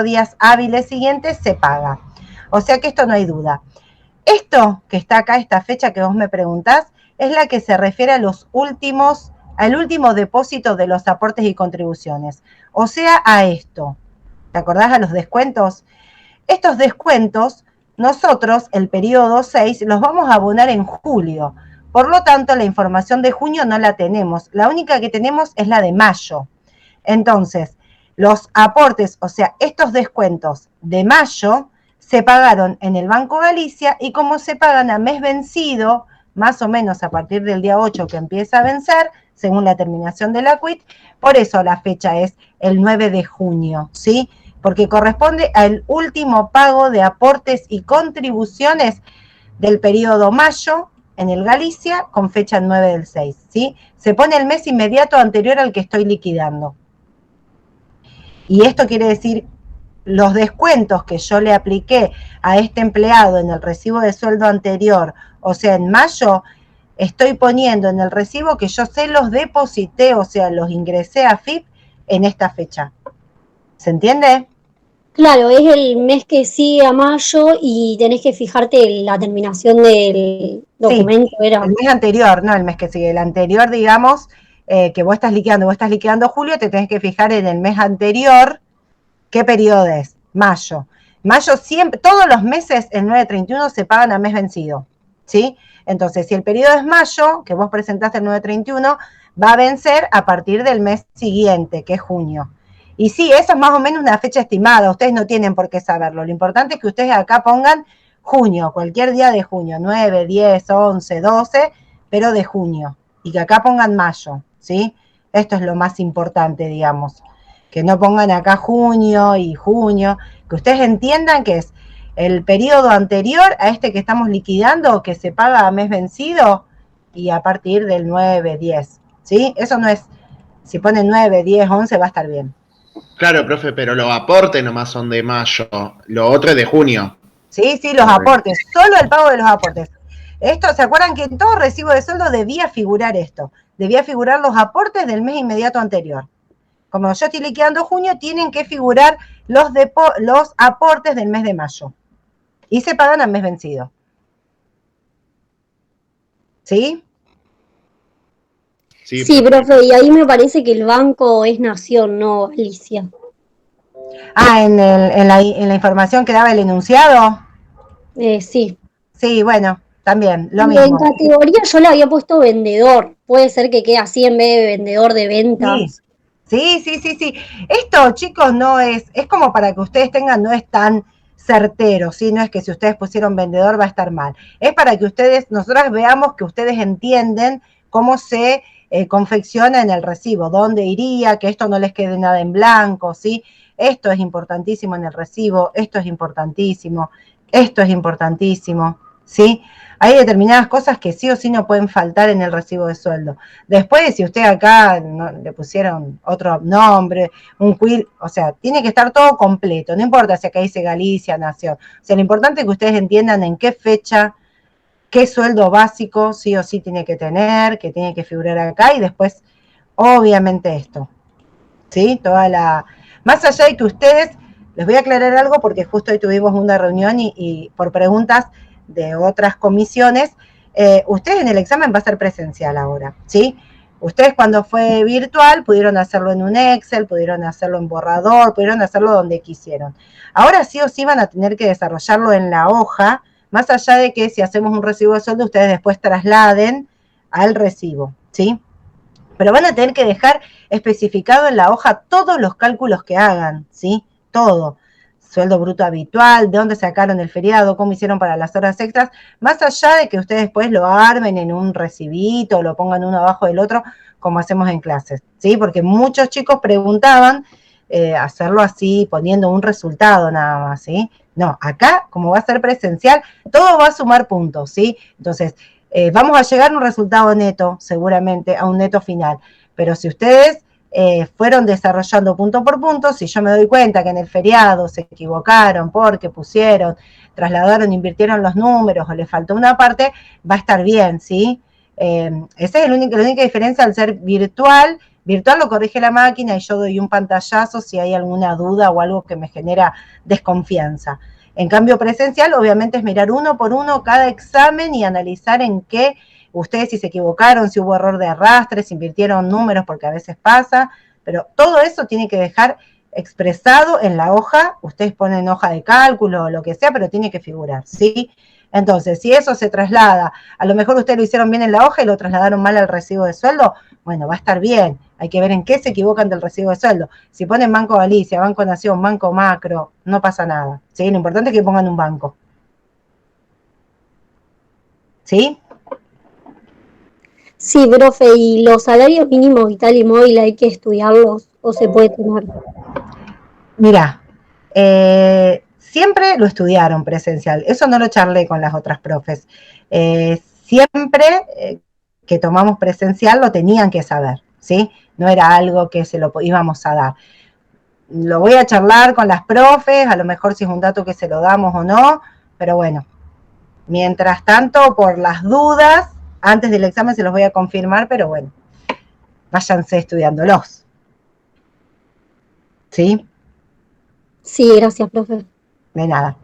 días hábiles siguientes se paga. O sea que esto no hay duda. Esto que está acá, esta fecha que vos me preguntás, es la que se refiere a al último depósito de los aportes y contribuciones. O sea, a esto. ¿Te acordás a los descuentos? Estos descuentos, nosotros, el periodo 6, los vamos a abonar en julio. Por lo tanto, la información de junio no la tenemos. La única que tenemos es la de mayo. Entonces, los aportes, o sea, estos descuentos de mayo, se pagaron en el Banco Galicia y como se pagan a mes vencido, más o menos a partir del día 8 que empieza a vencer, según la terminación de la quit, por eso la fecha es el 9 de junio, ¿sí? Porque corresponde al último pago de aportes y contribuciones del periodo mayo en el Galicia con fecha 9 del 6, ¿sí? Se pone el mes inmediato anterior al que estoy liquidando. Y esto quiere decir los descuentos que yo le apliqué a este empleado en el recibo de sueldo anterior, o sea, en mayo, estoy poniendo en el recibo que yo se los deposité, o sea, los ingresé a FIP en esta fecha. ¿Se entiende? Claro, es el mes que sigue a mayo y tenés que fijarte la terminación del documento, Sí, el mes anterior, no el mes que sigue, el anterior, digamos, que vos estás liquidando julio, te tenés que fijar en el mes anterior. ¿Qué periodo es? Mayo. Mayo siempre, todos los meses, el 931 se pagan a mes vencido, ¿sí? Entonces, si el periodo es mayo, que vos presentaste el 931, va a vencer a partir del mes siguiente, que es junio. Y sí, eso es más o menos una fecha estimada, ustedes no tienen por qué saberlo. Lo importante es que ustedes acá pongan junio, cualquier día de junio, 9, 10, 11, 12, pero de junio. Y que acá pongan mayo, ¿sí? Esto es lo más importante, digamos. Que no pongan acá junio y junio, que ustedes entiendan que es el periodo anterior a este que estamos liquidando, que se paga a mes vencido, y a partir del 9, 10, ¿sí? Eso no es, si ponen 9, 10, 11 va a estar bien. Claro, profe, pero los aportes nomás son de mayo, lo otro es de junio. Sí, sí, los aportes, solo el pago de los aportes. Esto, ¿se acuerdan que en todo recibo de sueldo debía figurar esto? Debía figurar los aportes del mes inmediato anterior. Como yo estoy liquidando junio, tienen que figurar los aportes del mes de mayo. Y se pagan al mes vencido. ¿Sí? Sí, profe, y ahí me parece que el banco es Nación, no Galicia. Ah, en la información que daba el enunciado. Sí. Sí, bueno, también, lo y mismo. En categoría yo le había puesto vendedor. Puede ser que quede así en vez de vendedor de ventas. Sí. Esto, chicos, no es como para que ustedes tengan, no es tan certero, ¿sí? No es que si ustedes pusieron vendedor va a estar mal. Es para que nosotras veamos que ustedes entienden cómo se confecciona en el recibo, dónde iría, que esto no les quede nada en blanco, ¿sí? Esto es importantísimo en el recibo, esto es importantísimo, ¿sí? Hay determinadas cosas que sí o sí no pueden faltar en el recibo de sueldo. Después, si usted acá le pusieron otro nombre, un quill, o sea, tiene que estar todo completo, no importa si acá dice Galicia, Nación. O sea, lo importante es que ustedes entiendan en qué fecha, qué sueldo básico sí o sí tiene que tener, que tiene que figurar acá, y después, obviamente esto, ¿sí? Más allá de que ustedes, les voy a aclarar algo porque justo hoy tuvimos una reunión y por preguntas de otras comisiones, ustedes en el examen va a ser presencial ahora, ¿sí? Ustedes cuando fue virtual pudieron hacerlo en un Excel, pudieron hacerlo en borrador, pudieron hacerlo donde quisieron. Ahora sí o sí van a tener que desarrollarlo en la hoja, más allá de que si hacemos un recibo de sueldo, ustedes después trasladen al recibo, ¿sí? Pero van a tener que dejar especificado en la hoja todos los cálculos que hagan, ¿sí? Todo. Sueldo bruto habitual, de dónde sacaron el feriado, cómo hicieron para las horas extras, más allá de que ustedes después lo armen en un recibito, lo pongan uno abajo del otro, como hacemos en clases, ¿sí? Porque muchos chicos preguntaban hacerlo así, poniendo un resultado nada más, ¿sí? No, acá, como va a ser presencial, todo va a sumar puntos, ¿sí? Entonces, vamos a llegar a un resultado neto, seguramente, a un neto final. Pero si ustedes fueron desarrollando punto por punto, si yo me doy cuenta que en el feriado se equivocaron porque trasladaron, invirtieron los números o les faltó una parte, va a estar bien, ¿sí? Esa es la única diferencia al ser virtual Virtual lo corrige la máquina y yo doy un pantallazo si hay alguna duda o algo que me genera desconfianza. En cambio presencial, obviamente, es mirar uno por uno cada examen y analizar en qué ustedes, si se equivocaron, si hubo error de arrastre, si invirtieron números, porque a veces pasa, pero todo eso tiene que dejar expresado en la hoja. Ustedes ponen hoja de cálculo o lo que sea, pero tiene que figurar, ¿sí? Entonces, si eso se traslada, a lo mejor ustedes lo hicieron bien en la hoja y lo trasladaron mal al recibo de sueldo, bueno, va a estar bien. Hay que ver en qué se equivocan del recibo de sueldo. Si ponen Banco Galicia, Banco Nación, Banco Macro, no pasa nada, ¿sí? Lo importante es que pongan un banco. ¿Sí? Sí, profe, ¿y los salarios mínimos vital y móvil hay que estudiarlos o se puede tomar? Mirá, siempre lo estudiaron presencial. Eso no lo charlé con las otras profes. Siempre que tomamos presencial lo tenían que saber, ¿sí? No era algo que se lo íbamos a dar. Lo voy a charlar con las profes, a lo mejor si es un dato que se lo damos o no, pero bueno, mientras tanto, por las dudas, antes del examen se los voy a confirmar, pero bueno, váyanse estudiándolos. ¿Sí? Sí, gracias, profe. De nada.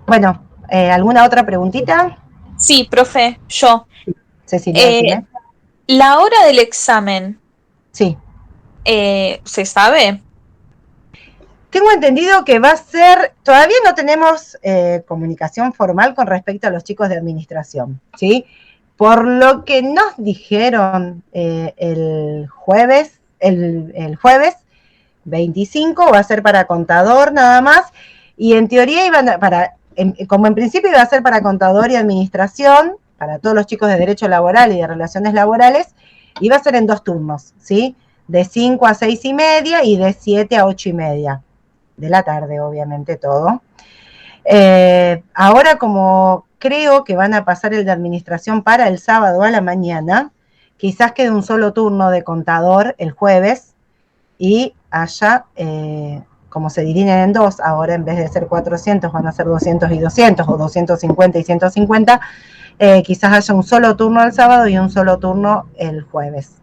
Bueno, ¿alguna otra preguntita? Sí, profe, yo. Cecilia, decime. La hora del examen, Sí. ¿se sabe? Tengo entendido que va a ser, todavía no tenemos comunicación formal con respecto a los chicos de administración, ¿sí? Por lo que nos dijeron el jueves 25 va a ser para contador nada más, y en teoría iban como en principio iba a ser para contador y administración, para todos los chicos de derecho laboral y de relaciones laborales, iba a ser en 2 turnos, ¿sí? De 5 a 6:30 y de 7 a 8:30 de la tarde, obviamente todo. Ahora, como creo que van a pasar el de administración para el sábado a la mañana, quizás quede un solo turno de contador el jueves y haya, como se dividen en 2, ahora en vez de ser 400 van a ser 200 y 200 o 250 y 150, quizás haya un solo turno el sábado y un solo turno el jueves.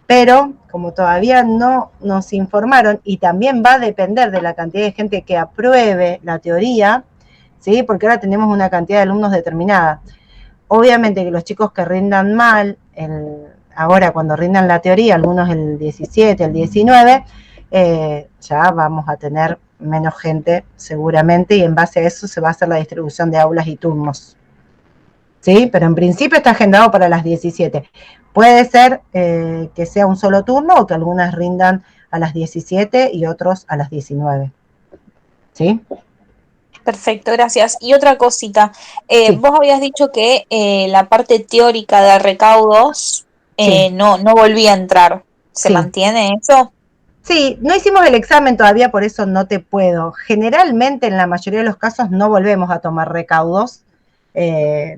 Pero como todavía no nos informaron, y también va a depender de la cantidad de gente que apruebe la teoría, ¿sí? Porque ahora tenemos una cantidad de alumnos determinada. Obviamente que los chicos que rindan mal, ahora cuando rindan la teoría, algunos el 17, el 19, ya vamos a tener menos gente seguramente, y en base a eso se va a hacer la distribución de aulas y turnos. ¿Sí? Pero en principio está agendado para las 17. Puede ser que sea un solo turno o que algunas rindan a las 17 y otros a las 19. ¿Sí? Perfecto, gracias. Y otra cosita, Sí. vos habías dicho que la parte teórica de recaudos Sí. no volvía a entrar. ¿Se Sí. mantiene eso? Sí, no hicimos el examen todavía, por eso no te puedo. Generalmente, en la mayoría de los casos, no volvemos a tomar recaudos,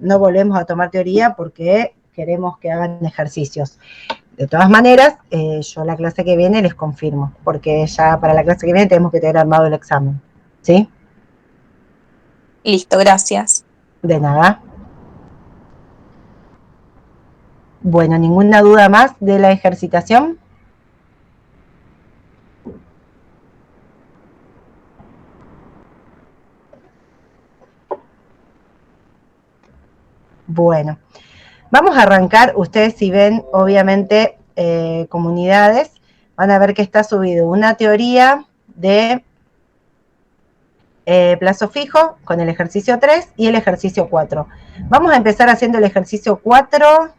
no volvemos a tomar teoría porque queremos que hagan ejercicios. De todas maneras, yo la clase que viene les confirmo, porque ya para la clase que viene tenemos que tener armado el examen. ¿Sí? Listo, gracias. De nada. Bueno, ¿ninguna duda más de la ejercitación? Bueno, vamos a arrancar. Ustedes, si ven, obviamente, comunidades, van a ver que está subido una teoría de plazo fijo con el ejercicio 3 y el ejercicio 4. Vamos a empezar haciendo el ejercicio 4.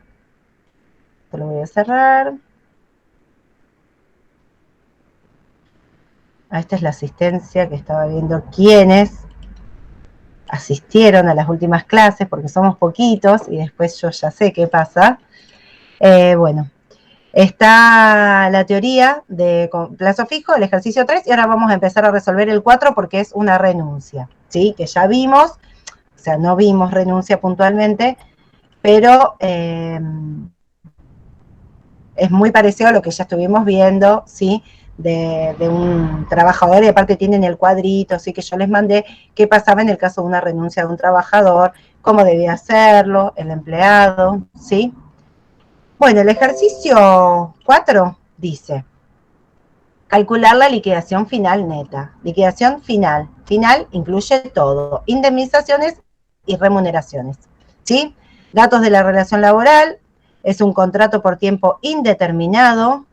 Esto lo voy a cerrar. Esta es la asistencia que estaba viendo quiénes asistieron a las últimas clases, porque somos poquitos y después yo ya sé qué pasa. Bueno, está la teoría de plazo fijo, el ejercicio 3, y ahora vamos a empezar a resolver el 4 porque es una renuncia, ¿sí? Que ya vimos, o sea, no vimos renuncia puntualmente, pero es muy parecido a lo que ya estuvimos viendo, ¿sí? De un trabajador, y aparte tienen el cuadrito, así que yo les mandé qué pasaba en el caso de una renuncia de un trabajador, cómo debía hacerlo el empleado, ¿sí? Bueno, el ejercicio 4 dice, calcular la liquidación final neta. Liquidación final. Final incluye todo, indemnizaciones y remuneraciones, ¿sí? Datos de la relación laboral, es un contrato por tiempo indeterminado,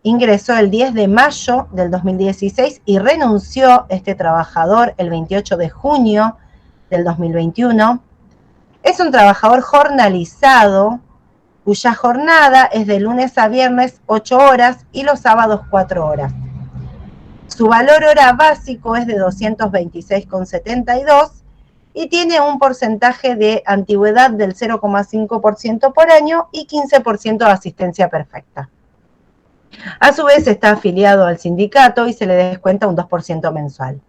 ingresó el 10 de mayo del 2016 y renunció este trabajador el 28 de junio del 2021. Es un trabajador jornalizado, cuya jornada es de lunes a viernes 8 horas y los sábados 4 horas. Su valor hora básico es de 226,72 y tiene un porcentaje de antigüedad del 0,5% por año y 15% de asistencia perfecta. A su vez está afiliado al sindicato y se le descuenta un 2% mensual.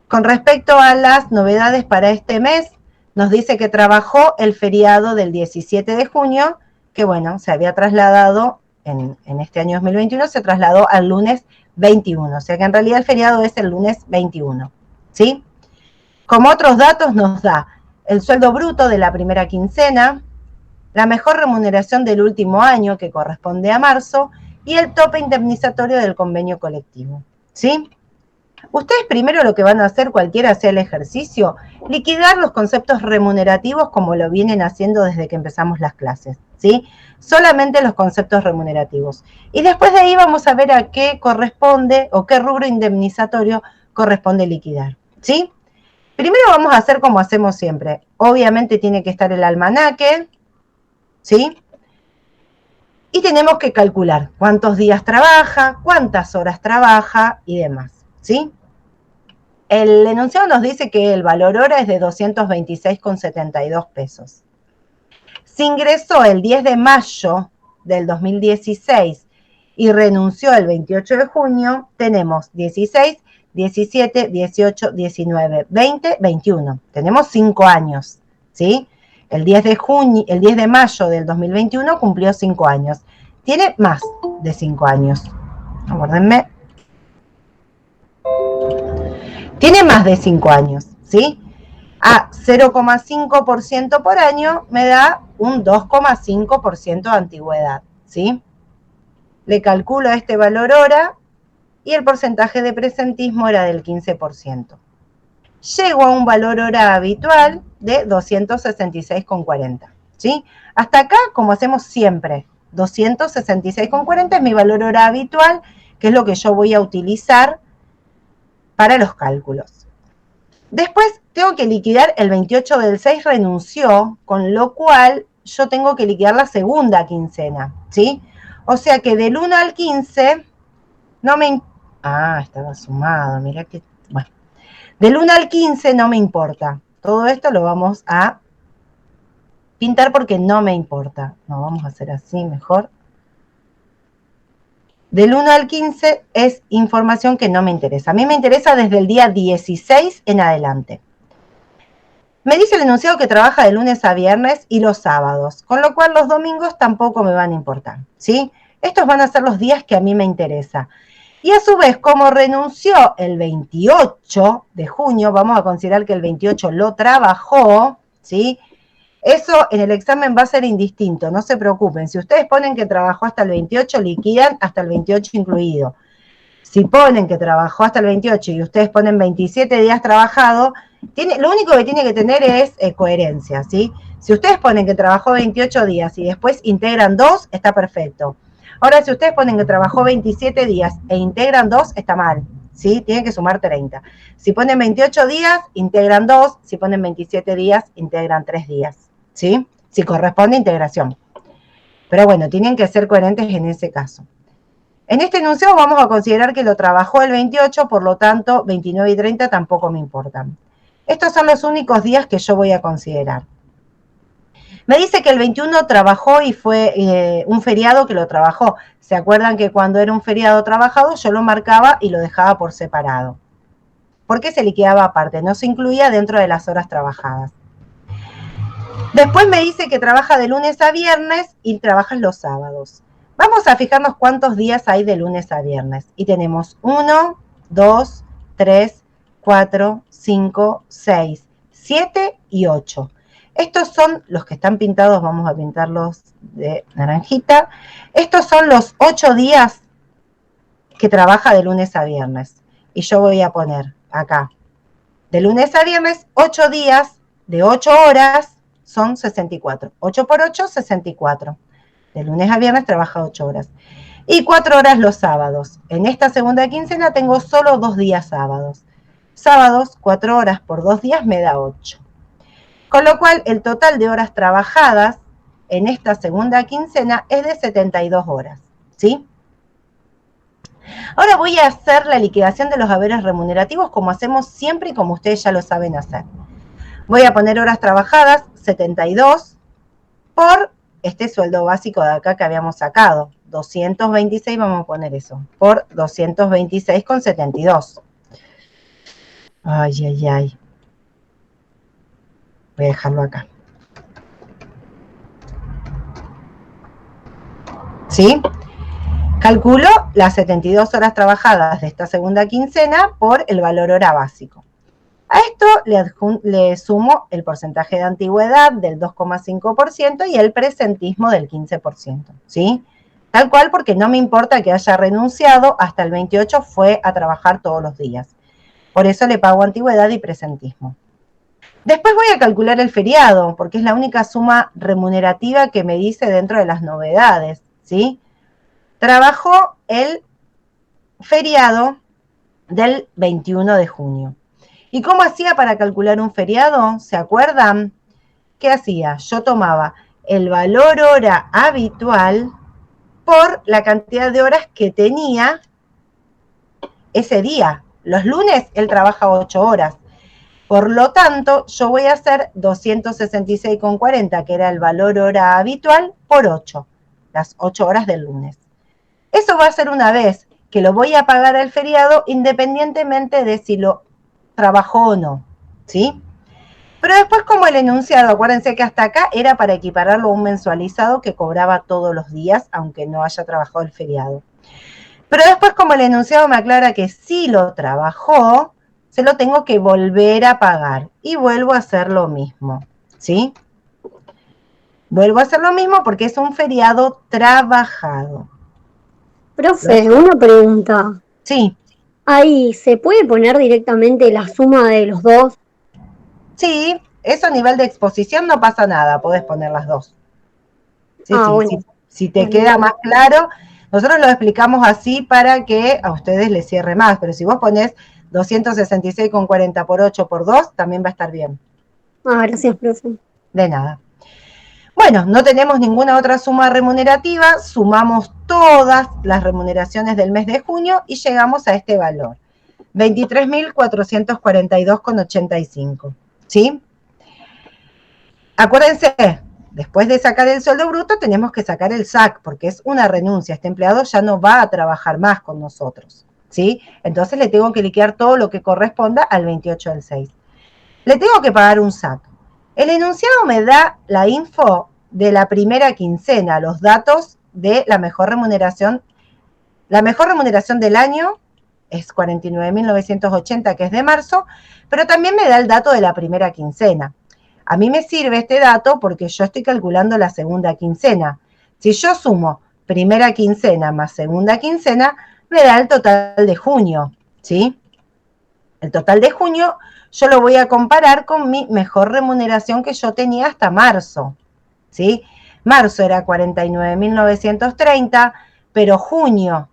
Con respecto a las novedades para este mes, nos dice que trabajó el feriado del 17 de junio, que bueno, se había trasladado en este año 2021, se trasladó al lunes 21, o sea que en realidad el feriado es el lunes 21, ¿sí? Como otros datos nos da el sueldo bruto de la primera quincena, la mejor remuneración del último año, que corresponde a marzo, y el tope indemnizatorio del convenio colectivo, ¿sí? Ustedes primero lo que van a hacer, cualquiera sea el ejercicio, liquidar los conceptos remunerativos como lo vienen haciendo desde que empezamos las clases, ¿sí? Solamente los conceptos remunerativos. Y después de ahí vamos a ver a qué corresponde o qué rubro indemnizatorio corresponde liquidar, ¿sí? Primero vamos a hacer como hacemos siempre. Obviamente tiene que estar el almanaque, ¿sí? Y tenemos que calcular cuántos días trabaja, cuántas horas trabaja y demás, ¿sí? El enunciado nos dice que el valor hora es de 226,72 pesos. Si ingresó el 10 de mayo del 2016 y renunció el 28 de junio, tenemos 16, 17, 18, 19, 20, 21. Tenemos 5 años, ¿sí? El 10 de mayo del 2021 cumplió 5 años. Tiene más de 5 años. Aguárdenme. Tiene más de 5 años, ¿sí? A 0,5% por año me da un 2,5% de antigüedad, ¿sí? Le calculo este valor hora y el porcentaje de presentismo era del 15%. Llego a un valor hora habitual de 266,40, ¿sí? Hasta acá, como hacemos siempre, 266,40 es mi valor hora habitual, que es lo que yo voy a utilizar para los cálculos. Después tengo que liquidar el 28 del 6, renunció, con lo cual yo tengo que liquidar la segunda quincena, ¿sí? O sea que del 1 al 15 no me... estaba sumado, mirá que... Bueno, del 1 al 15 no me importa. Todo esto lo vamos a pintar porque no me importa. No, vamos a hacer así mejor. Del 1 al 15 es información que no me interesa. A mí me interesa desde el día 16 en adelante. Me dice el enunciado que trabaja de lunes a viernes y los sábados, con lo cual los domingos tampoco me van a importar, ¿sí? Estos van a ser los días que a mí me interesa. Y a su vez, como renunció el 28 de junio, vamos a considerar que el 28 lo trabajó, ¿sí? Eso en el examen va a ser indistinto, no se preocupen. Si ustedes ponen que trabajó hasta el 28, liquidan hasta el 28 incluido. Si ponen que trabajó hasta el 28 y ustedes ponen 27 días trabajado, lo único que tiene que tener es coherencia, ¿sí? Si ustedes ponen que trabajó 28 días y después integran 2, está perfecto. Ahora, si ustedes ponen que trabajó 27 días e integran 2, está mal, ¿sí? Tienen que sumar 30. Si ponen 28 días, integran 2. Si ponen 27 días, integran 3 días, ¿sí? Si corresponde integración. Pero bueno, tienen que ser coherentes en ese caso. En este enunciado vamos a considerar que lo trabajó el 28, por lo tanto, 29 y 30 tampoco me importan. Estos son los únicos días que yo voy a considerar. Me dice que el 21 trabajó y fue un feriado que lo trabajó. ¿Se acuerdan que cuando era un feriado trabajado yo lo marcaba y lo dejaba por separado? Porque se liquidaba aparte, no se incluía dentro de las horas trabajadas. Después me dice que trabaja de lunes a viernes y trabaja los sábados. Vamos a fijarnos cuántos días hay de lunes a viernes. Y tenemos 1, 2, 3, 4, 5, 6, 7 y 8. Estos son los que están pintados, vamos a pintarlos de naranjita. Estos son los 8 días que trabaja de lunes a viernes. Y yo voy a poner acá, de lunes a viernes, 8 días de 8 horas son 64. 8 por 8, 64. De lunes a viernes trabaja 8 horas. Y 4 horas los sábados. En esta segunda quincena tengo solo 2 días sábados. Sábados, 4 horas por 2 días me da 8. Con lo cual, el total de horas trabajadas en esta segunda quincena es de 72 horas, ¿sí? Ahora voy a hacer la liquidación de los haberes remunerativos como hacemos siempre y como ustedes ya lo saben hacer. Voy a poner horas trabajadas, 72, por este sueldo básico de acá que habíamos sacado. 226, vamos a poner eso, por 226,72. Ay, ay, ay. Voy a dejarlo acá. ¿Sí? Calculo las 72 horas trabajadas de esta segunda quincena por el valor hora básico. A esto le sumo el porcentaje de antigüedad del 2,5% y el presentismo del 15%, ¿sí? Tal cual, porque no me importa que haya renunciado, hasta el 28 fue a trabajar todos los días. Por eso le pago antigüedad y presentismo. Después voy a calcular el feriado, porque es la única suma remunerativa que me dice dentro de las novedades, ¿sí? Trabajó el feriado del 21 de junio. ¿Y cómo hacía para calcular un feriado? ¿Se acuerdan? ¿Qué hacía? Yo tomaba el valor hora habitual por la cantidad de horas que tenía ese día. Los lunes él trabaja 8 horas. Por lo tanto, yo voy a hacer 266,40, que era el valor hora habitual, por 8, las 8 horas del lunes. Eso va a ser una vez que lo voy a pagar al feriado independientemente de si lo trabajó o no, ¿sí? Pero después, como el enunciado, acuérdense que hasta acá era para equipararlo a un mensualizado que cobraba todos los días, aunque no haya trabajado el feriado. Pero después, como el enunciado me aclara que sí lo trabajó, se lo tengo que volver a pagar y vuelvo a hacer lo mismo, ¿sí? Vuelvo a hacer lo mismo porque es un feriado trabajado. Profe, una pregunta. Sí. Ahí, ¿se puede poner directamente la suma de los dos? Sí, eso a nivel de exposición no pasa nada, podés poner las dos. Sí, bueno. Si te queda más claro, nosotros lo explicamos así para que a ustedes les cierre más, pero si vos ponés 266,40 por 8 por 2, también va a estar bien. Gracias, profe. De nada. Bueno, no tenemos ninguna otra suma remunerativa, sumamos todas las remuneraciones del mes de junio y llegamos a este valor, 23.442,85, ¿sí? Acuérdense, después de sacar el sueldo bruto tenemos que sacar el SAC, porque es una renuncia, este empleado ya no va a trabajar más con nosotros, ¿sí? Entonces le tengo que liquidar todo lo que corresponda al 28 del 6. Le tengo que pagar un SAC. El enunciado me da la info de la primera quincena, los datos de la mejor remuneración. La mejor remuneración del año es 49.980, que es de marzo, pero también me da el dato de la primera quincena. A mí me sirve este dato porque yo estoy calculando la segunda quincena. Si yo sumo primera quincena más segunda quincena, me da el total de junio, ¿sí? El total de junio yo lo voy a comparar con mi mejor remuneración que yo tenía hasta marzo, ¿sí? Marzo era 49.930, pero junio,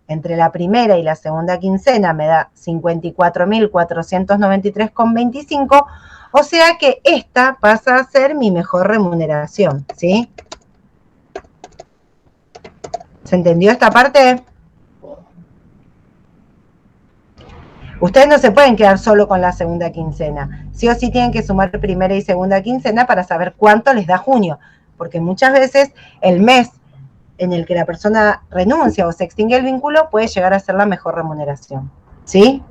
entre la primera y la segunda quincena, me da 54.493,25, o sea que esta pasa a ser mi mejor remuneración, ¿sí? ¿Se entendió esta parte? Ustedes no se pueden quedar solo con la segunda quincena. Sí o sí tienen que sumar primera y segunda quincena para saber cuánto les da junio. Porque muchas veces el mes en el que la persona renuncia o se extingue el vínculo puede llegar a ser la mejor remuneración. ¿Sí?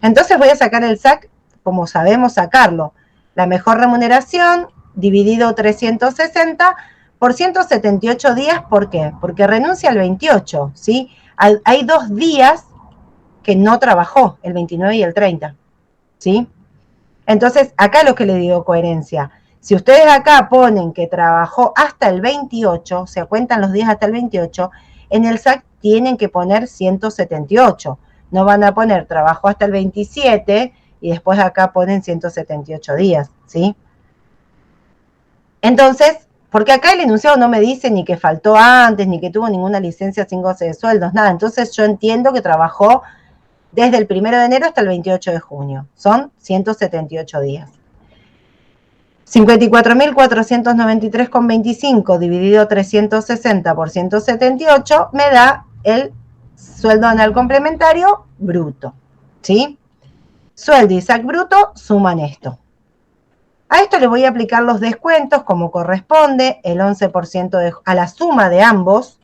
Entonces voy a sacar el SAC como sabemos sacarlo. La mejor remuneración dividido 360 por 178 días. ¿Por qué? Porque renuncia al 28. ¿Sí? Hay 2 días que no trabajó, el 29 y el 30, ¿sí? Entonces, acá lo que le digo coherencia, Si ustedes acá ponen que trabajó hasta el 28, o sea, cuentan los días hasta el 28, en el SAC tienen que poner 178. No van a poner trabajo hasta el 27 y después acá ponen 178 días, ¿sí? Entonces, porque acá el enunciado no me dice ni que faltó antes, ni que tuvo ninguna licencia sin goce de sueldos, nada. Entonces yo entiendo que trabajó desde el 1 de enero hasta el 28 de junio. Son 178 días. 54.493,25 dividido 360 por 178 me da el sueldo anual complementario bruto, ¿sí? Sueldo y SAC bruto suman esto. A esto le voy a aplicar los descuentos como corresponde, el 11% a la suma de ambos.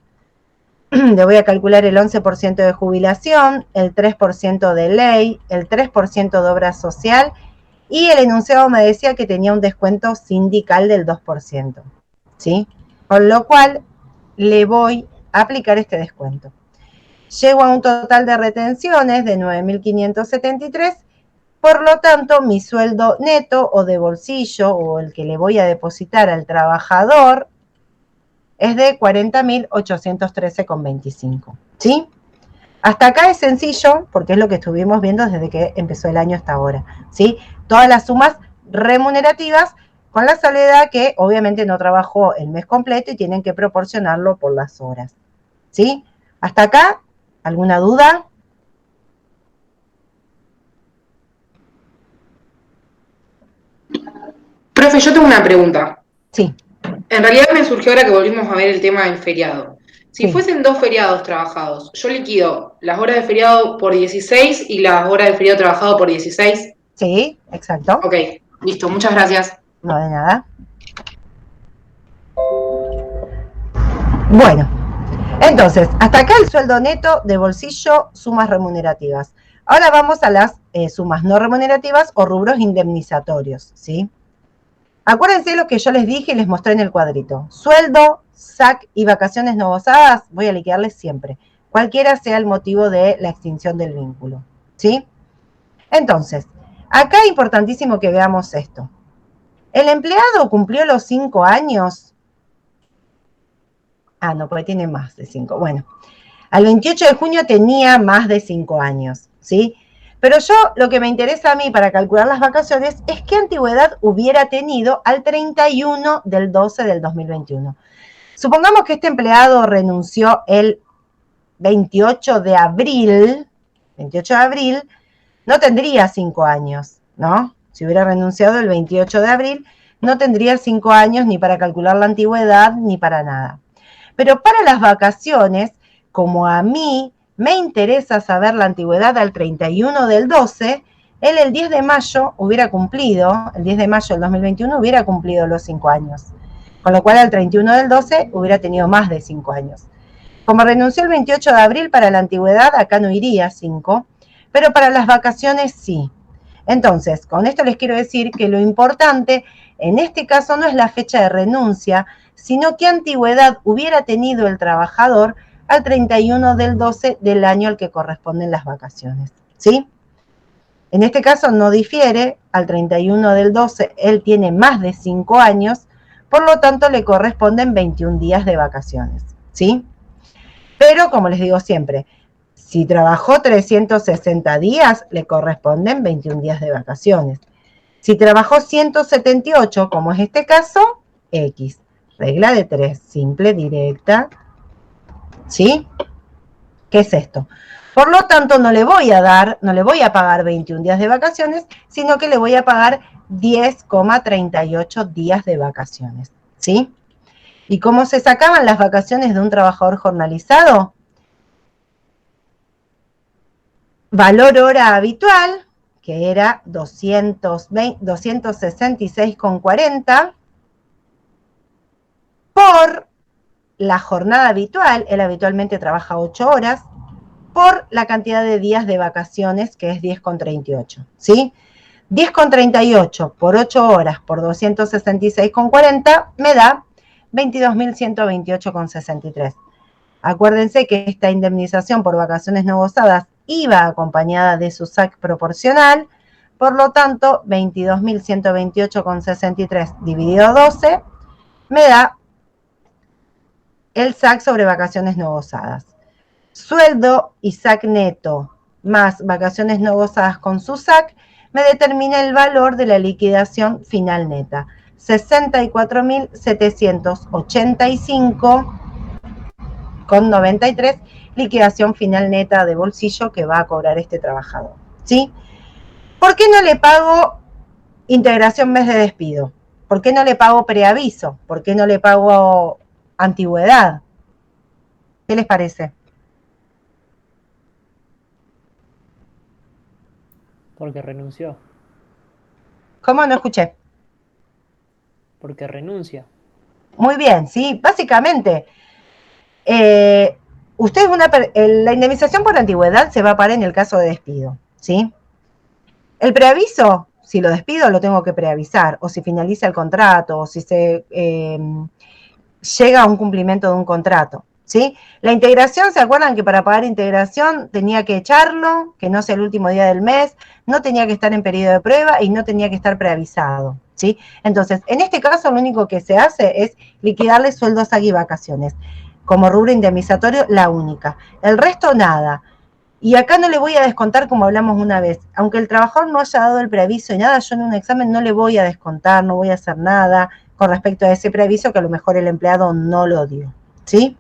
Le voy a calcular el 11% de jubilación, el 3% de ley, el 3% de obra social y el enunciado me decía que tenía un descuento sindical del 2%, ¿sí? Con lo cual le voy a aplicar este descuento. Llego a un total de retenciones de 9.573, por lo tanto mi sueldo neto o de bolsillo o el que le voy a depositar al trabajador es de 40.813,25, ¿sí? Hasta acá es sencillo porque es lo que estuvimos viendo desde que empezó el año hasta ahora, ¿sí? Todas las sumas remunerativas con la salvedad que obviamente no trabajó el mes completo y tienen que proporcionarlo por las horas, ¿sí? Hasta acá, ¿alguna duda? Profe, yo tengo una pregunta. Sí. En realidad me surgió ahora que volvimos a ver el tema del feriado. Si Sí. fuesen 2 feriados trabajados, yo liquido las horas de feriado por 16 y las horas de feriado trabajado por 16. Sí, exacto. Ok, listo, muchas gracias. No de nada. Bueno, entonces, hasta acá el sueldo neto de bolsillo, sumas remunerativas. Ahora vamos a las sumas no remunerativas o rubros indemnizatorios, ¿sí? Acuérdense lo que yo les dije y les mostré en el cuadrito. Sueldo, SAC y vacaciones no gozadas, voy a liquidarles siempre, cualquiera sea el motivo de la extinción del vínculo, ¿sí? Entonces, acá es importantísimo que veamos esto. ¿El empleado cumplió los 5 años? Ah, no, porque tiene más de 5. Bueno, al 28 de junio tenía más de 5 años, ¿sí? Pero yo, lo que me interesa a mí para calcular las vacaciones es qué antigüedad hubiera tenido al 31 del 12 del 2021. Supongamos que este empleado renunció el 28 de abril, no tendría 5 años, ¿no? Si hubiera renunciado el 28 de abril, no tendría 5 años ni para calcular la antigüedad ni para nada. Pero para las vacaciones, como a mí me interesa saber la antigüedad al 31 del 12, él el 10 de mayo hubiera cumplido, el 10 de mayo del 2021 hubiera cumplido los 5 años. Con lo cual al 31 del 12 hubiera tenido más de 5 años. Como renunció el 28 de abril, para la antigüedad acá no iría 5, pero para las vacaciones sí. Entonces, con esto les quiero decir que lo importante en este caso no es la fecha de renuncia, sino qué antigüedad hubiera tenido el trabajador al 31 del 12 del año al que corresponden las vacaciones, ¿sí? En este caso no difiere, al 31 del 12 él tiene más de 5 años, por lo tanto le corresponden 21 días de vacaciones, ¿sí? Pero, como les digo siempre, si trabajó 360 días, le corresponden 21 días de vacaciones. Si trabajó 178, como es este caso, X. Regla de 3, simple, directa, ¿sí? ¿Qué es esto? Por lo tanto, no le voy a pagar 21 días de vacaciones, sino que le voy a pagar 10,38 días de vacaciones, ¿sí? ¿Y cómo se sacaban las vacaciones de un trabajador jornalizado? Valor hora habitual, que era 266,40, por la jornada habitual, él habitualmente trabaja 8 horas, por la cantidad de días de vacaciones, que es 10,38, ¿sí? 10,38 por 8 horas por 266,40 me da 22.128,63. Acuérdense que esta indemnización por vacaciones no gozadas iba acompañada de su SAC proporcional, Por lo tanto, 22.128,63 dividido 12 me da el SAC sobre vacaciones no gozadas. Sueldo y SAC neto más vacaciones no gozadas con su SAC me determina el valor de la liquidación final neta. 64.785,93 liquidación final neta de bolsillo que va a cobrar este trabajador. ¿Sí? ¿Por qué no le pago integración mes de despido? ¿Por qué no le pago preaviso? ¿Por qué no le pago antigüedad? ¿Qué les parece? Porque renunció. ¿Cómo? No escuché. Porque renuncia. Muy bien, sí, básicamente. La indemnización por antigüedad se va a pagar en el caso de despido, ¿sí? El preaviso, si lo despido, lo tengo que preavisar, o si finaliza el contrato, o si se llega a un cumplimiento de un contrato, ¿sí? La integración, ¿se acuerdan que para pagar integración tenía que echarlo, que no sea el último día del mes, no tenía que estar en periodo de prueba y no tenía que estar preavisado, ¿sí? Entonces, en este caso, lo único que se hace es liquidarle sueldos y vacaciones. Como rubro indemnizatorio, la única. El resto, nada. Y acá no le voy a descontar como hablamos una vez. Aunque el trabajador no haya dado el preaviso y nada, yo en un examen no le voy a descontar, no voy a hacer nada con respecto a ese preaviso que a lo mejor el empleado no lo dio, ¿sí?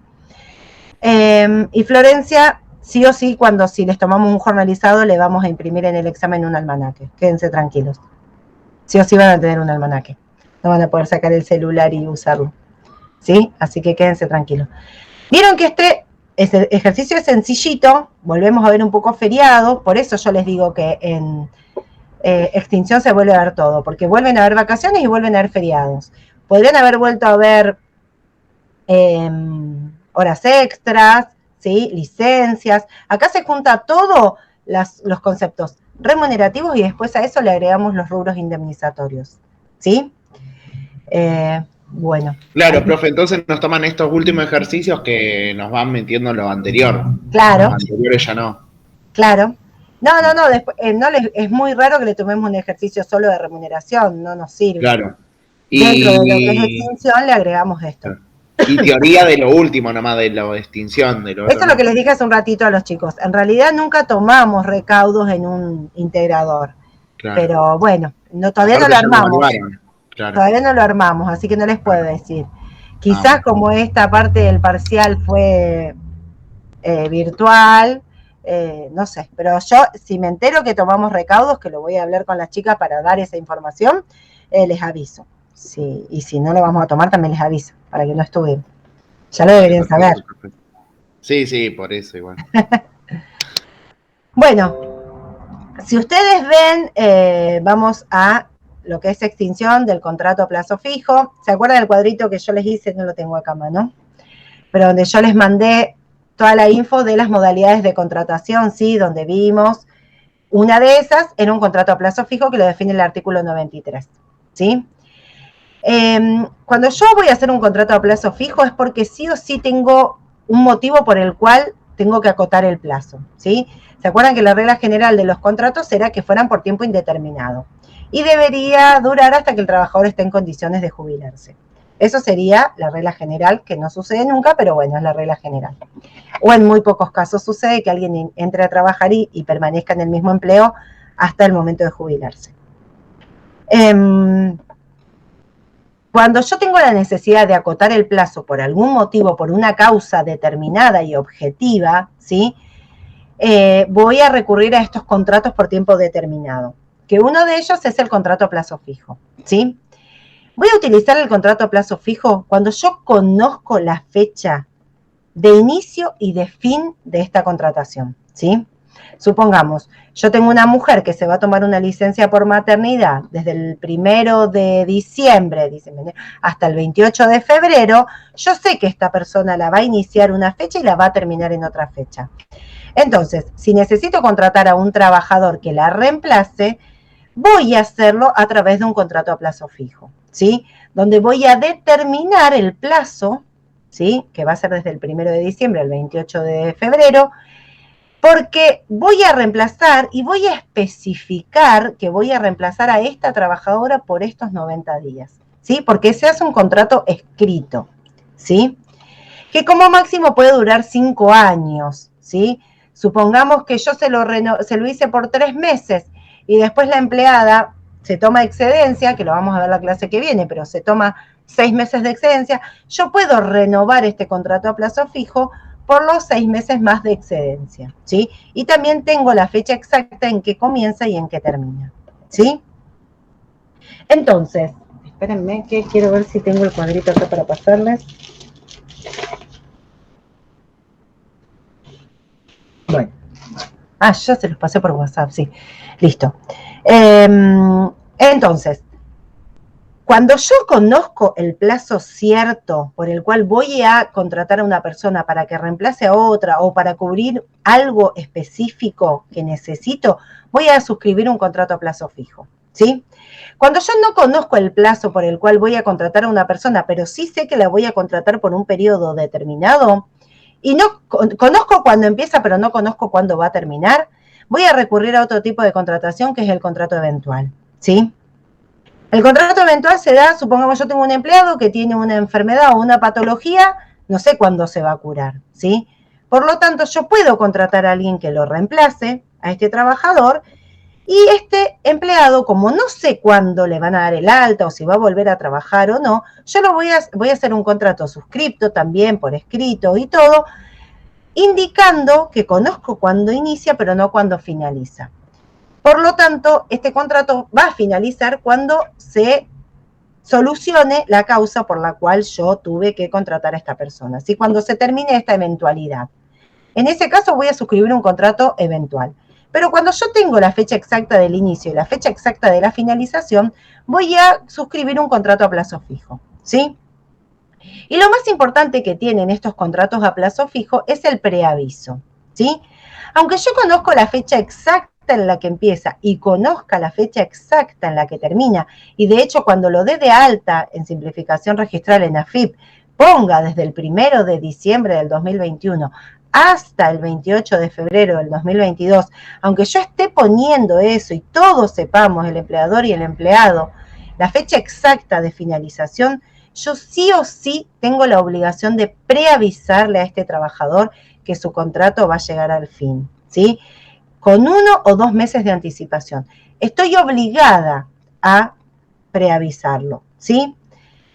Y Florencia, sí o sí, si les tomamos un jornalizado, le vamos a imprimir en el examen un almanaque. Quédense tranquilos. Sí o sí van a tener un almanaque. No van a poder sacar el celular y usarlo, ¿sí? Así que quédense tranquilos. Vieron que este ejercicio es sencillito, volvemos a ver un poco feriado, por eso yo les digo que en extinción se vuelve a ver todo, porque vuelven a haber vacaciones y vuelven a haber feriados. Podrían haber vuelto a ver horas extras, ¿sí? Licencias. Acá se junta todo los conceptos remunerativos y después a eso le agregamos los rubros indemnizatorios, ¿sí? Bueno. Claro, profe, entonces nos toman estos últimos ejercicios que nos van metiendo lo anterior. Claro. Los anteriores ya no. Claro. No, después, es muy raro que le tomemos un ejercicio solo de remuneración, no nos sirve. Claro. Dentro de lo que es extinción le agregamos esto. Y teoría de lo último nomás, de la extinción. Esto es lo que les dije hace un ratito a los chicos. En realidad nunca tomamos recaudos en un integrador. Claro. Pero bueno, todavía no lo armamos. Claro. Todavía no lo armamos, así que no les puedo decir. Quizás como esta parte del parcial fue virtual, no sé, pero yo si me entero que tomamos recaudos, que lo voy a hablar con las chicas para dar esa información, les aviso. Sí, y si no lo vamos a tomar, también les aviso, para que no estudien. Ya lo deberían saber. Sí, por eso igual. Bueno, si ustedes ven, vamos a lo que es extinción del contrato a plazo fijo. ¿Se acuerdan del cuadrito que yo les hice? No lo tengo acá, ¿no? Pero donde yo les mandé toda la info de las modalidades de contratación, ¿sí? Donde vimos una de esas era un contrato a plazo fijo que lo define el artículo 93, ¿sí? Cuando yo voy a hacer un contrato a plazo fijo es porque sí o sí tengo un motivo por el cual tengo que acotar el plazo, ¿sí? ¿Se acuerdan que la regla general de los contratos era que fueran por tiempo indeterminado? Y debería durar hasta que el trabajador esté en condiciones de jubilarse. Eso sería la regla general, que no sucede nunca, pero bueno, es la regla general. O en muy pocos casos sucede que alguien entre a trabajar y permanezca en el mismo empleo hasta el momento de jubilarse. Cuando yo tengo la necesidad de acotar el plazo por algún motivo, por una causa determinada y objetiva, ¿sí? Voy a recurrir a estos contratos por tiempo determinado, que uno de ellos es el contrato a plazo fijo, ¿sí? Voy a utilizar el contrato a plazo fijo cuando yo conozco la fecha de inicio y de fin de esta contratación, ¿sí? Supongamos, yo tengo una mujer que se va a tomar una licencia por maternidad desde el 1 de diciembre hasta el 28 de febrero, yo sé que esta persona la va a iniciar una fecha y la va a terminar en otra fecha. Entonces, si necesito contratar a un trabajador que la reemplace, voy a hacerlo a través de un contrato a plazo fijo, ¿sí? Donde voy a determinar el plazo, ¿sí? Que va a ser desde el 1 de diciembre al 28 de febrero, Porque voy a reemplazar y voy a especificar que voy a reemplazar a esta trabajadora por estos 90 días, ¿sí? Porque se hace un contrato escrito, ¿sí? Que como máximo puede durar 5 años, ¿sí? Supongamos que yo se lo hice por 3 meses y después la empleada se toma excedencia, que lo vamos a ver la clase que viene, pero se toma 6 meses de excedencia, yo puedo renovar este contrato a plazo fijo por los 6 meses más de excedencia, ¿sí? Y también tengo la fecha exacta en que comienza y en que termina, ¿sí? Entonces, espérenme que quiero ver si tengo el cuadrito acá para pasarles. Bueno. Ah, ya se los pasé por WhatsApp, sí. Listo. Entonces, cuando yo conozco el plazo cierto por el cual voy a contratar a una persona para que reemplace a otra o para cubrir algo específico que necesito, voy a suscribir un contrato a plazo fijo, ¿sí? Cuando yo no conozco el plazo por el cual voy a contratar a una persona, pero sí sé que la voy a contratar por un periodo determinado, y no conozco cuándo empieza, pero no conozco cuándo va a terminar, voy a recurrir a otro tipo de contratación que es el contrato eventual, ¿sí? El contrato eventual se da, supongamos yo tengo un empleado que tiene una enfermedad o una patología, no sé cuándo se va a curar, ¿sí? Por lo tanto, yo puedo contratar a alguien que lo reemplace, a este trabajador, y este empleado, como no sé cuándo le van a dar el alta o si va a volver a trabajar o no, yo voy a hacer un contrato suscripto también por escrito y todo, indicando que conozco cuándo inicia, pero no cuándo finaliza. Por lo tanto, este contrato va a finalizar cuando se solucione la causa por la cual yo tuve que contratar a esta persona, ¿sí? Cuando se termine esta eventualidad. En ese caso voy a suscribir un contrato eventual. Pero cuando yo tengo la fecha exacta del inicio y la fecha exacta de la finalización, voy a suscribir un contrato a plazo fijo, ¿sí? Y lo más importante que tienen estos contratos a plazo fijo es el preaviso, ¿sí? Aunque yo conozco la fecha exacta en la que empieza y conozca la fecha exacta en la que termina, y de hecho cuando lo dé de alta en simplificación registral en AFIP, ponga desde el 1 de diciembre del 2021 hasta el 28 de febrero del 2022, aunque yo esté poniendo eso y todos sepamos, el empleador y el empleado, la fecha exacta de finalización, yo sí o sí tengo la obligación de preavisarle a este trabajador que su contrato va a llegar al fin, ¿sí? Con 1 o 2 meses de anticipación. Estoy obligada a preavisarlo, ¿sí?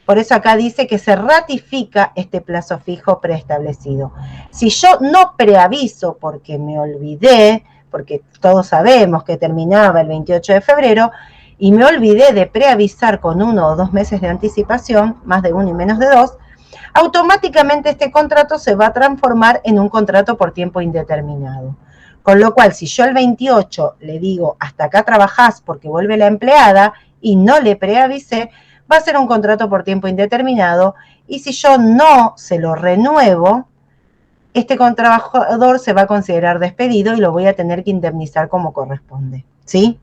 Por eso acá dice que se ratifica este plazo fijo preestablecido. Si yo no preaviso porque me olvidé, porque todos sabemos que terminaba el 28 de febrero, y me olvidé de preavisar con 1 o 2 meses de anticipación, más de 1 y menos de 2, automáticamente este contrato se va a transformar en un contrato por tiempo indeterminado. Con lo cual, si yo el 28 le digo, hasta acá trabajás porque vuelve la empleada y no le preavisé, va a ser un contrato por tiempo indeterminado, y si yo no se lo renuevo, este trabajador se va a considerar despedido y lo voy a tener que indemnizar como corresponde, ¿sí?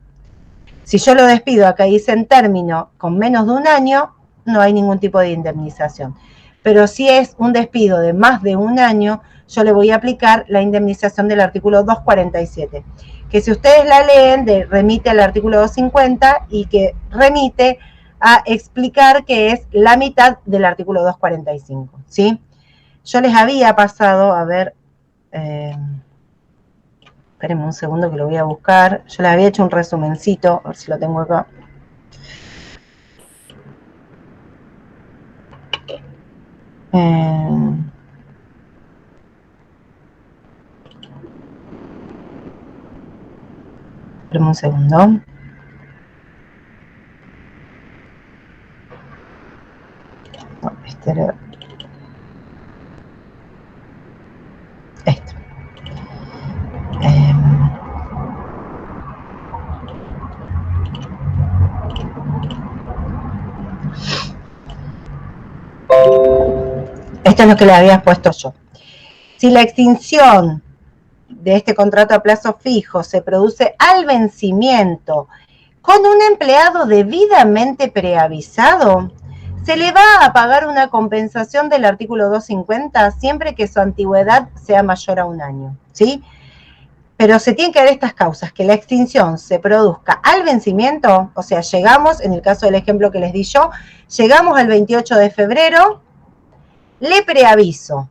Si yo lo despido, acá dice en término, con menos de 1 año, no hay ningún tipo de indemnización. Pero si es un despido de más de 1 año, yo le voy a aplicar la indemnización del artículo 247, que si ustedes la leen, remite al artículo 250 y que remite a explicar que es la mitad del artículo 245, ¿sí? Yo les había pasado, a ver, espérenme un segundo que lo voy a buscar. Yo les había hecho un resumencito, a ver si lo tengo acá. Espérenme un segundo. No, este era... Esto. Esto es lo que le había puesto yo. Si la extinción de este contrato a plazo fijo se produce al vencimiento con un empleado debidamente preavisado, se le va a pagar una compensación del artículo 250 siempre que su antigüedad sea mayor a 1 año, ¿sí? pero se tienen que dar estas causas, que la extinción se produzca al vencimiento, o sea, llegamos, en el caso del ejemplo que les di yo, llegamos al 28 de febrero, le preaviso.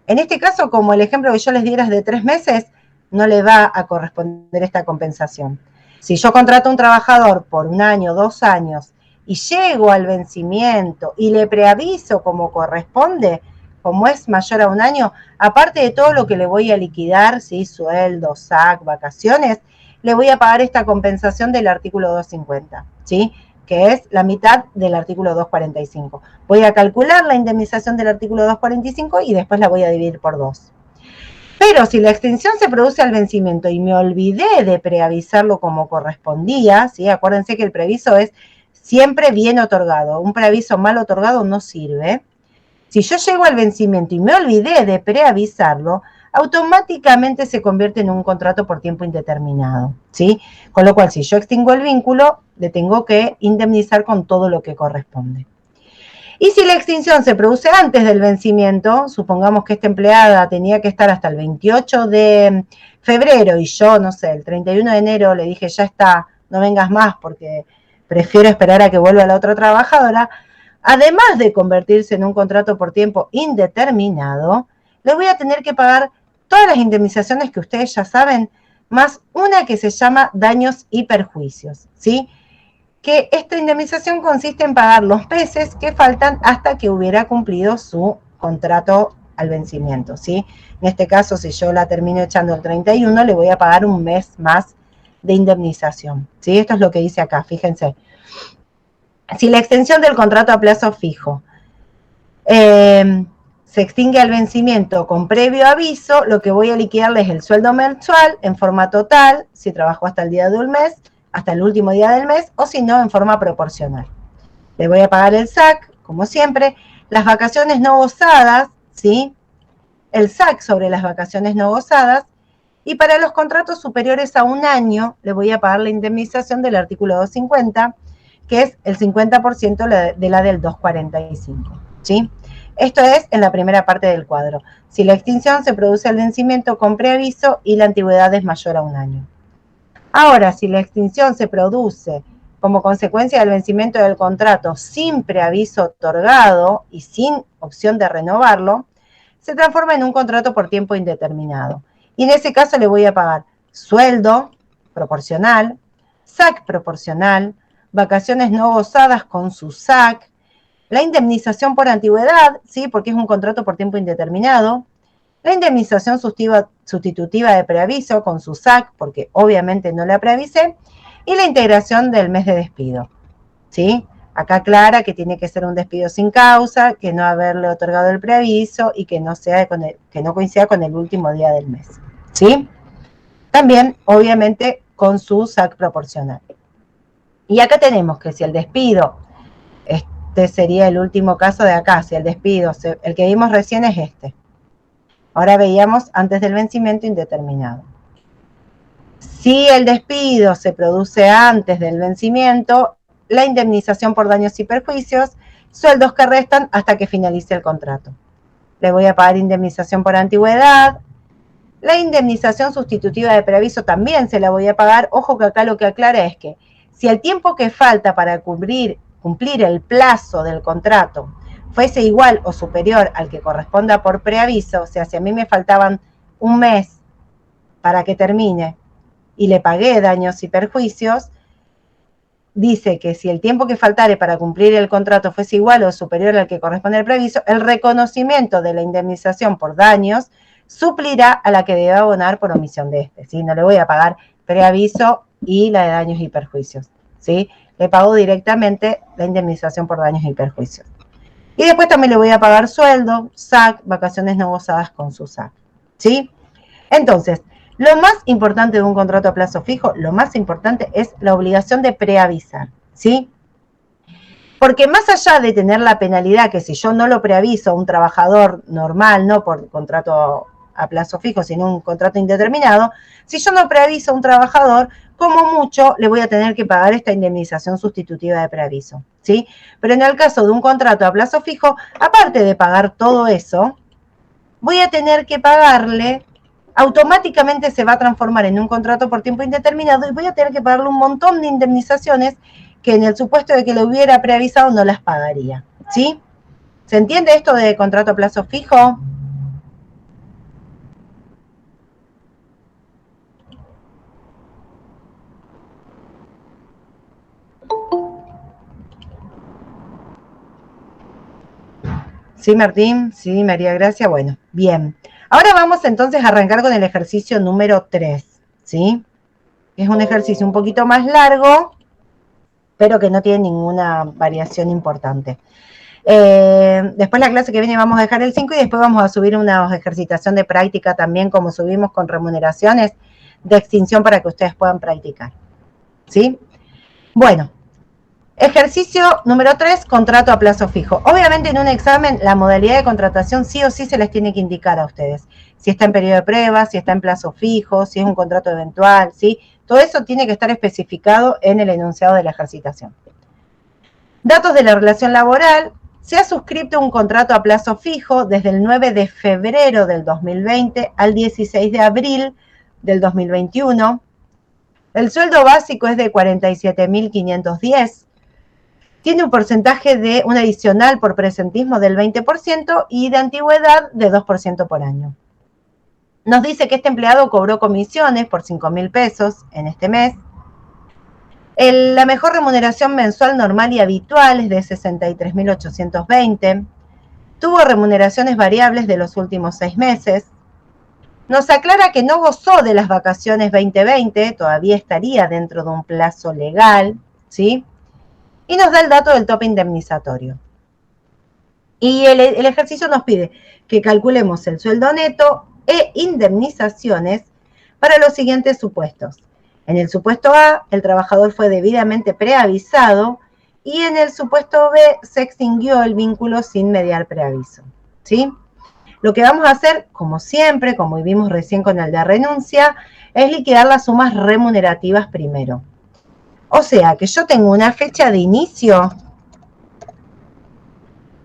En este caso, como el ejemplo que yo les diera es de 3 meses, no le va a corresponder esta compensación. Si yo contrato a un trabajador por 1 año, 2 años, y llego al vencimiento y le preaviso como corresponde, como es mayor a 1 año, aparte de todo lo que le voy a liquidar, ¿sí? Sueldo, SAC, vacaciones, le voy a pagar esta compensación del artículo 250, ¿sí? Que es la mitad del artículo 245. Voy a calcular la indemnización del artículo 245 y después la voy a dividir por 2. Pero si la extinción se produce al vencimiento y me olvidé de preavisarlo como correspondía, ¿sí? Acuérdense que el preaviso es siempre bien otorgado. Un preaviso mal otorgado no sirve. Si yo llego al vencimiento y me olvidé de preavisarlo, automáticamente se convierte en un contrato por tiempo indeterminado, ¿sí? Con lo cual, si yo extingo el vínculo, le tengo que indemnizar con todo lo que corresponde. Y si la extinción se produce antes del vencimiento, supongamos que esta empleada tenía que estar hasta el 28 de febrero y yo, no sé, el 31 de enero le dije, ya está, no vengas más porque prefiero esperar a que vuelva la otra trabajadora, además de convertirse en un contrato por tiempo indeterminado, le voy a tener que pagar todas las indemnizaciones que ustedes ya saben, más una que se llama daños y perjuicios, ¿sí? Que esta indemnización consiste en pagar los meses que faltan hasta que hubiera cumplido su contrato al vencimiento, ¿sí? En este caso, si yo la termino echando el 31, le voy a pagar un mes más de indemnización, ¿sí? Esto es lo que dice acá, fíjense. Si la extensión del contrato a plazo fijo se extingue al vencimiento con previo aviso, lo que voy a liquidarle es el sueldo mensual en forma total, si trabajo hasta el día de un mes, hasta el último día del mes, o si no, en forma proporcional. Le voy a pagar el SAC, como siempre, las vacaciones no gozadas, ¿sí? El SAC sobre las vacaciones no gozadas, y para los contratos superiores a 1 año, le voy a pagar la indemnización del artículo 250, que es el 50% de la del 245, ¿sí? Esto es en la primera parte del cuadro. Si la extinción se produce al vencimiento con preaviso y la antigüedad es mayor a 1 año. Ahora, si la extinción se produce como consecuencia del vencimiento del contrato sin preaviso otorgado y sin opción de renovarlo, se transforma en un contrato por tiempo indeterminado. Y en ese caso le voy a pagar sueldo proporcional, SAC proporcional, vacaciones no gozadas con su SAC, la indemnización por antigüedad, ¿sí? Porque es un contrato por tiempo indeterminado, la indemnización sustitutiva de preaviso con su SAC, porque obviamente no la preavisé, y la integración del mes de despido, ¿sí? Acá aclara que tiene que ser un despido sin causa, que no haberle otorgado el preaviso y que no coincida con el último día del mes, ¿sí? También, obviamente, con su SAC proporcional. Y acá tenemos que si el despido, este sería el último caso de acá, si el despido, el que vimos recién es este. Ahora veíamos antes del vencimiento indeterminado. Si el despido se produce antes del vencimiento, la indemnización por daños y perjuicios, sueldos que restan hasta que finalice el contrato. Le voy a pagar indemnización por antigüedad. La indemnización sustitutiva de preaviso también se la voy a pagar. Ojo que acá lo que aclara es que si el tiempo que falta para cumplir el plazo del contrato fuese igual o superior al que corresponda por preaviso, o sea, si a mí me faltaban 1 mes para que termine y le pagué daños y perjuicios, dice que si el tiempo que faltare para cumplir el contrato fuese igual o superior al que corresponde al preaviso, el reconocimiento de la indemnización por daños suplirá a la que debe abonar por omisión de este, ¿sí? No le voy a pagar preaviso y la de daños y perjuicios, ¿sí? Le pago directamente la indemnización por daños y perjuicios. Y después también le voy a pagar sueldo, SAC, vacaciones no gozadas con su SAC, ¿sí? Entonces, lo más importante de un contrato a plazo fijo, lo más importante es la obligación de preavisar, ¿sí? Porque más allá de tener la penalidad que si yo no lo preaviso a un trabajador normal, no por contrato a plazo fijo, sino un contrato indeterminado, si yo no preaviso a un trabajador, como mucho le voy a tener que pagar esta indemnización sustitutiva de preaviso, ¿sí? Pero en el caso de un contrato a plazo fijo, aparte de pagar todo eso, voy a tener que pagarle automáticamente se va a transformar en un contrato por tiempo indeterminado y voy a tener que pagarle un montón de indemnizaciones que en el supuesto de que lo hubiera preavisado no las pagaría, ¿sí? ¿Se entiende esto de contrato a plazo fijo? Sí, Martín, sí, María Gracia, bueno, bien. Ahora vamos entonces a arrancar con el ejercicio número 3, ¿sí? Es un ejercicio un poquito más largo, pero que no tiene ninguna variación importante. Después la clase que viene vamos a dejar el 5 y después vamos a subir una ejercitación de práctica también, como subimos con remuneraciones de extinción para que ustedes puedan practicar, ¿sí? Bueno. Ejercicio número 3, contrato a plazo fijo. Obviamente en un examen la modalidad de contratación sí o sí se les tiene que indicar a ustedes. Si está en periodo de prueba, si está en plazo fijo, si es un contrato eventual, ¿sí? Todo eso tiene que estar especificado en el enunciado de la ejercitación. Datos de la relación laboral. Se ha suscrito un contrato a plazo fijo desde el 9 de febrero del 2020 al 16 de abril del 2021. El sueldo básico es de 47.510. Tiene un porcentaje de un adicional por presentismo del 20% y de antigüedad de 2% por año. Nos dice que este empleado cobró comisiones por 5.000 pesos en este mes. La mejor remuneración mensual normal y habitual es de 63.820. Tuvo remuneraciones variables de los últimos 6 meses. Nos aclara que no gozó de las vacaciones 2020, todavía estaría dentro de un plazo legal, ¿sí? Y nos da el dato del tope indemnizatorio. Y el ejercicio nos pide que calculemos el sueldo neto e indemnizaciones para los siguientes supuestos. En el supuesto A, el trabajador fue debidamente preavisado y en el supuesto B se extinguió el vínculo sin mediar preaviso, ¿sí? Lo que vamos a hacer, como siempre, como vimos recién con el de renuncia, es liquidar las sumas remunerativas primero. O sea, que yo tengo una fecha de inicio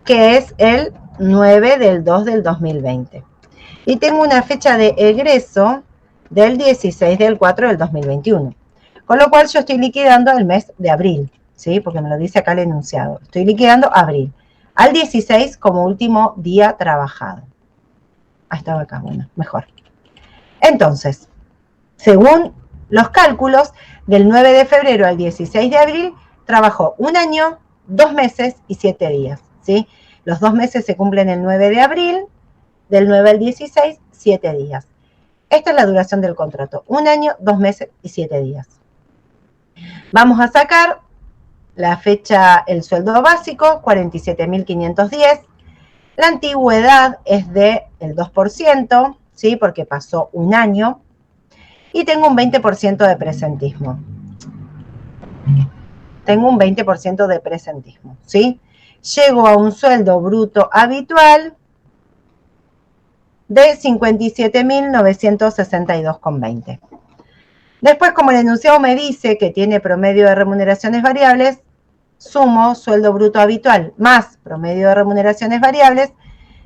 que es el 9 del 2 del 2020. Y tengo una fecha de egreso del 16 del 4 del 2021. Con lo cual yo estoy liquidando el mes de abril, ¿sí? Porque me lo dice acá el enunciado. Estoy liquidando abril al 16 como último día trabajado. Ah, estaba acá, bueno, mejor. Entonces, según los cálculos, del 9 de febrero al 16 de abril, trabajó 1 año, 2 meses y 7 días, ¿sí? Los 2 meses se cumplen el 9 de abril, del 9 al 16, 7 días. Esta es la duración del contrato, 1 año, 2 meses y 7 días. Vamos a sacar la fecha, el sueldo básico, 47.510. La antigüedad es del 2%, ¿sí? Porque pasó 1 año. Y tengo un 20% de presentismo. Tengo un 20% de presentismo, ¿sí? Llego a un sueldo bruto habitual de 57.962,20. Después, como el enunciado me dice que tiene promedio de remuneraciones variables, sumo sueldo bruto habitual más promedio de remuneraciones variables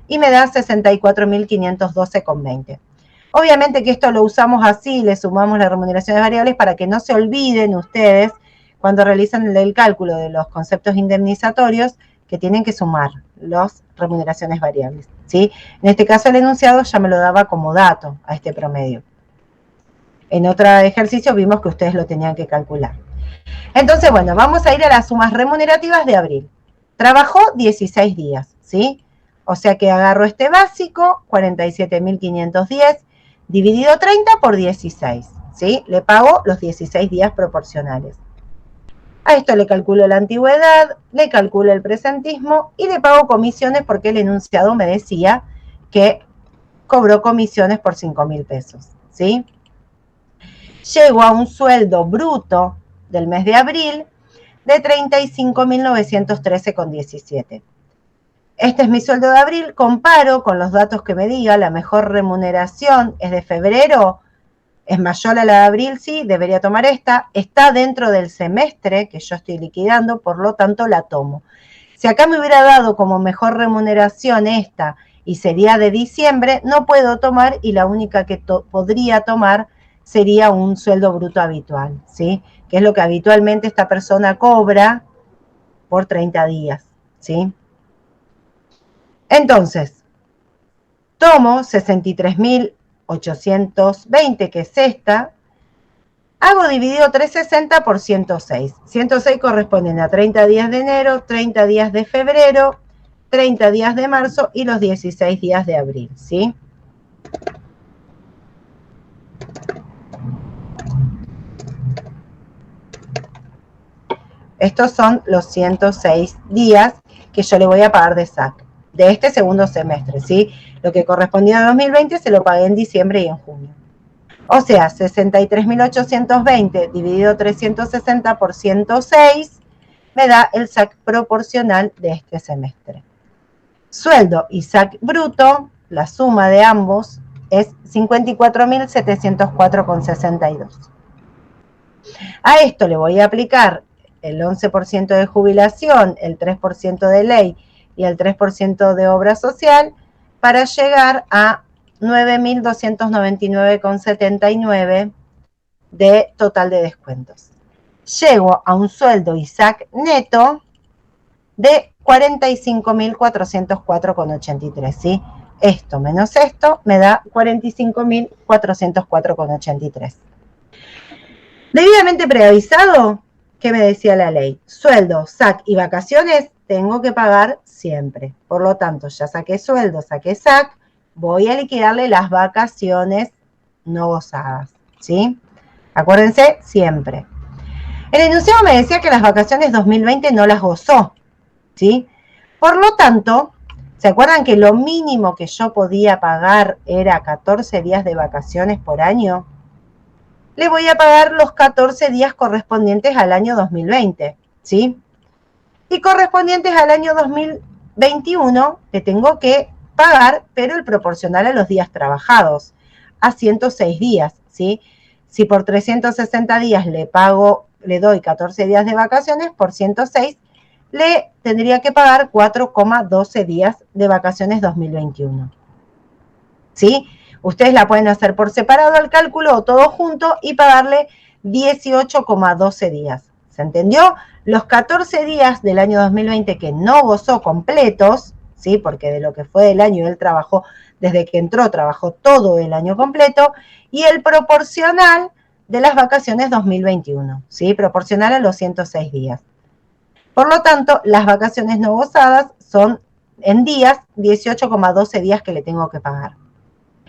y me da 64.512,20. Obviamente que esto lo usamos así, le sumamos las remuneraciones variables para que no se olviden ustedes cuando realizan el cálculo de los conceptos indemnizatorios que tienen que sumar las remuneraciones variables, ¿sí? En este caso el enunciado ya me lo daba como dato a este promedio. En otro ejercicio vimos que ustedes lo tenían que calcular. Entonces, bueno, vamos a ir a las sumas remunerativas de abril. Trabajó 16 días, ¿sí? O sea que agarro este básico, 47.510, dividido 30 por 16, ¿sí? Le pago los 16 días proporcionales. A esto le calculo la antigüedad, le calculo el presentismo y le pago comisiones porque el enunciado me decía que cobró comisiones por 5.000 pesos, ¿sí? Llego a un sueldo bruto del mes de abril de 35.913,17. Este es mi sueldo de abril, comparo con los datos que me diga, la mejor remuneración es de febrero, es mayor a la de abril, sí, debería tomar esta, está dentro del semestre que yo estoy liquidando, por lo tanto la tomo. Si acá me hubiera dado como mejor remuneración esta y sería de diciembre, no puedo tomar y la única que podría tomar sería un sueldo bruto habitual, ¿sí? Que es lo que habitualmente esta persona cobra por 30 días, ¿sí? Entonces, tomo 63.820, que es esta, hago dividido 360 por 106. 106 corresponden a 30 días de enero, 30 días de febrero, 30 días de marzo y los 16 días de abril, ¿sí? Estos son los 106 días que yo le voy a pagar de SAC de este segundo semestre, ¿sí? Lo que correspondía a 2020 se lo pagué en diciembre y en junio. O sea, 63.820 dividido 360 por 106 me da el SAC proporcional de este semestre. Sueldo y SAC bruto, la suma de ambos es 54.704,62. A esto le voy a aplicar el 11% de jubilación, el 3% de ley y el 3% de obra social para llegar a 9.299,79 de total de descuentos. Llego a un sueldo y SAC neto de 45.404,83, ¿sí? Esto menos esto me da 45.404,83. Debidamente preavisado, ¿qué me decía la ley? Sueldo, SAC y vacaciones tengo que pagar siempre. Por lo tanto, ya saqué sueldo, saqué SAC, voy a liquidarle las vacaciones no gozadas, ¿sí? Acuérdense, siempre. El enunciado me decía que las vacaciones 2020 no las gozó, ¿sí? Por lo tanto, ¿se acuerdan que lo mínimo que yo podía pagar era 14 días de vacaciones por año? Le voy a pagar los 14 días correspondientes al año 2020, ¿sí? Y correspondientes al año 2021 le tengo que pagar, pero el proporcional a los días trabajados, a 106 días, ¿sí? Si por 360 días le doy 14 días de vacaciones, por 106 le tendría que pagar 4,12 días de vacaciones 2021, ¿sí? Ustedes la pueden hacer por separado el cálculo o todo junto y pagarle 18,12 días. ¿Se entendió? Los 14 días del año 2020 que no gozó completos, ¿sí? Porque de lo que fue del año él trabajó, desde que entró, trabajó todo el año completo, y el proporcional de las vacaciones 2021, ¿sí? Proporcional a los 106 días. Por lo tanto, las vacaciones no gozadas son en días, 18,12 días que le tengo que pagar.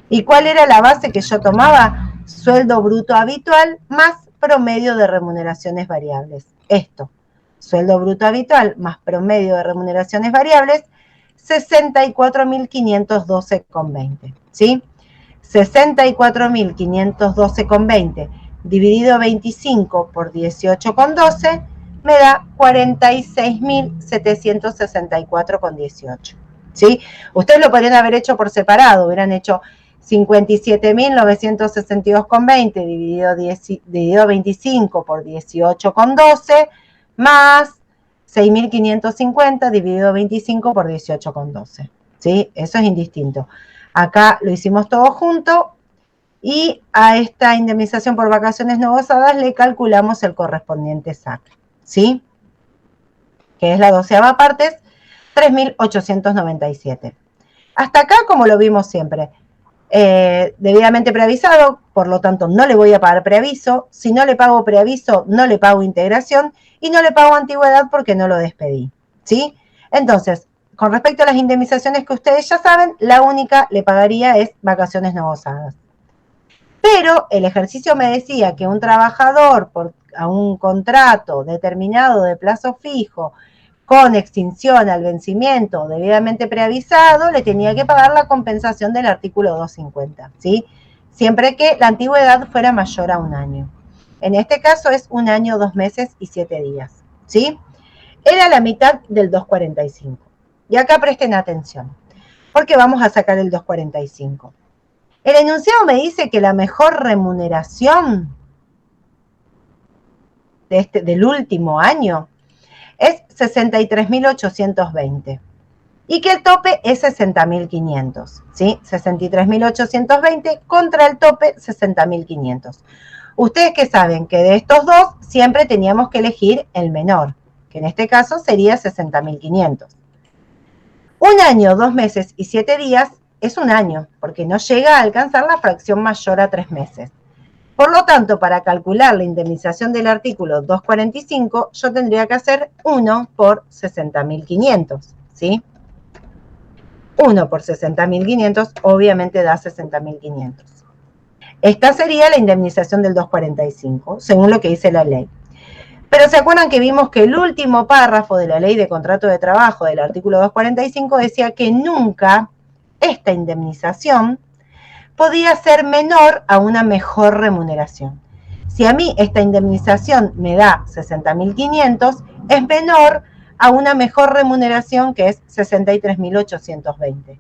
¿Y cuál era la base que yo tomaba? Sueldo bruto habitual más promedio de remuneraciones variables. Esto, sueldo bruto habitual más promedio de remuneraciones variables, 64.512,20, ¿sí? 64.512,20 dividido 25 por 18,12 me da 46.764,18, ¿sí? Ustedes lo podrían haber hecho por separado, hubieran hecho 57.962,20 dividido 25 por 18,12 más 6.550 dividido 25 por 18,12, ¿sí? Eso es indistinto. Acá lo hicimos todo junto y a esta indemnización por vacaciones no gozadas le calculamos el correspondiente SAC, ¿sí? Que es la 12ª parte, 3.897. Hasta acá, como lo vimos siempre, debidamente preavisado, por lo tanto no le voy a pagar preaviso. Si no le pago preaviso, no le pago integración y no le pago antigüedad porque no lo despedí, ¿sí? Entonces, con respecto a las indemnizaciones que ustedes ya saben, la única le pagaría es vacaciones no gozadas. Pero el ejercicio me decía que un trabajador a un contrato determinado de plazo fijo con extinción al vencimiento debidamente preavisado, le tenía que pagar la compensación del artículo 250, ¿sí? Siempre que la antigüedad fuera mayor a un año. En este caso es 1 año, 2 meses y 7 días, ¿sí? Era la mitad del 245. Y acá presten atención, porque vamos a sacar el 245. El enunciado me dice que la mejor remuneración del último año es 63.820. y que el tope es 60.500, ¿sí? 63.820 contra el tope 60.500. Ustedes que saben que de estos dos siempre teníamos que elegir el menor, que en este caso sería 60.500. Un año, 2 meses y 7 días es un año, porque no llega a alcanzar la fracción mayor a 3 meses. Por lo tanto, para calcular la indemnización del artículo 245, yo tendría que hacer 1 por 60.500, ¿sí? 1 por 60.500 obviamente da 60.500. Esta sería la indemnización del 245, según lo que dice la ley. Pero ¿se acuerdan que vimos que el último párrafo de la ley de contrato de trabajo del artículo 245 decía que nunca esta indemnización podía ser menor a una mejor remuneración? Si a mí esta indemnización me da 60.500, es menor a una mejor remuneración que es 63.820.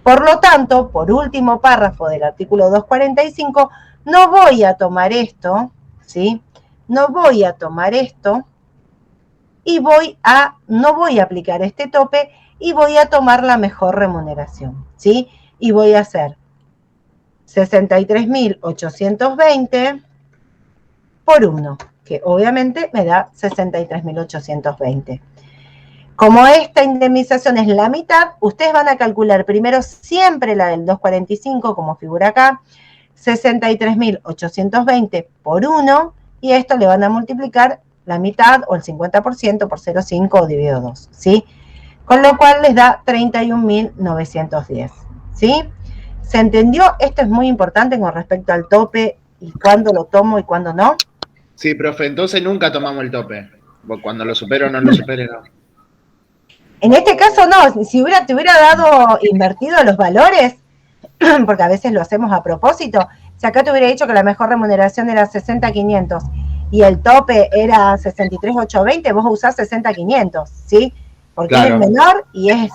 Por lo tanto, por último párrafo del artículo 245, no voy a tomar esto, ¿sí? No voy a tomar esto y no voy a aplicar este tope y voy a tomar la mejor remuneración, ¿sí? Y voy a hacer 63.820 por 1, que obviamente me da 63.820. Como esta indemnización es la mitad, ustedes van a calcular primero siempre la del 245, como figura acá, 63.820 por 1, y esto le van a multiplicar la mitad o el 50% por 0,5 o dividido 2, ¿sí? Con lo cual les da 31.910, ¿sí? ¿Se entendió? Esto es muy importante con respecto al tope y cuándo lo tomo y cuándo no. Sí, profe, entonces nunca tomamos el tope. Cuando lo supero o no lo supere, no. En este caso no, si te hubiera dado invertido los valores, porque a veces lo hacemos a propósito, si acá te hubiera dicho que la mejor remuneración era 60.500 y el tope era 63.820, vos usás 60.500, ¿sí? Porque claro, es el menor y es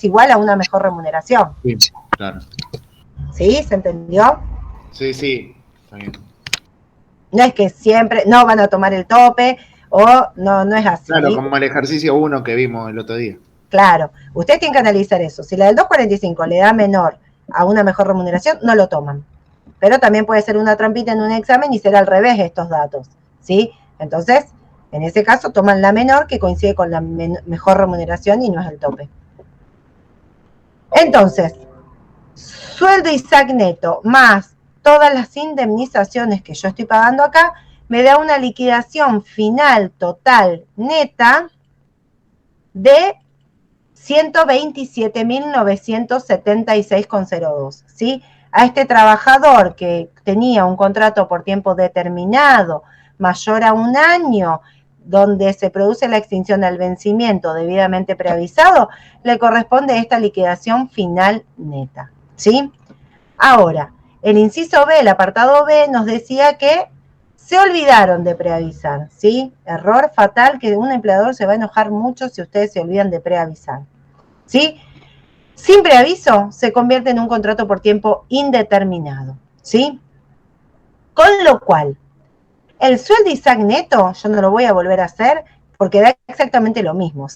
igual a una mejor remuneración. Sí, claro. ¿Sí? ¿Se entendió? Sí, sí, está bien. No es que siempre no van a tomar el tope o no es así. Claro, como el ejercicio 1 que vimos el otro día. Claro, ustedes tienen que analizar eso. Si la del 245 le da menor a una mejor remuneración, no lo toman. Pero también puede ser una trampita en un examen y ser al revés estos datos, ¿sí? Entonces, en ese caso, toman la menor que coincide con la mejor remuneración y no es el tope. Entonces, sueldo y SAC neto más todas las indemnizaciones que yo estoy pagando acá, me da una liquidación final total neta de 127.976,02, ¿sí? A este trabajador que tenía un contrato por tiempo determinado mayor a un año, donde se produce la extinción al vencimiento debidamente preavisado, le corresponde esta liquidación final neta, ¿sí? Ahora, el inciso B, el apartado B, nos decía que se olvidaron de preavisar, ¿sí? Error fatal, que un empleador se va a enojar mucho si ustedes se olvidan de preavisar, ¿sí? Sin preaviso se convierte en un contrato por tiempo indeterminado, ¿sí? Con lo cual, el sueldo y SAC neto, yo no lo voy a volver a hacer porque da exactamente lo mismo,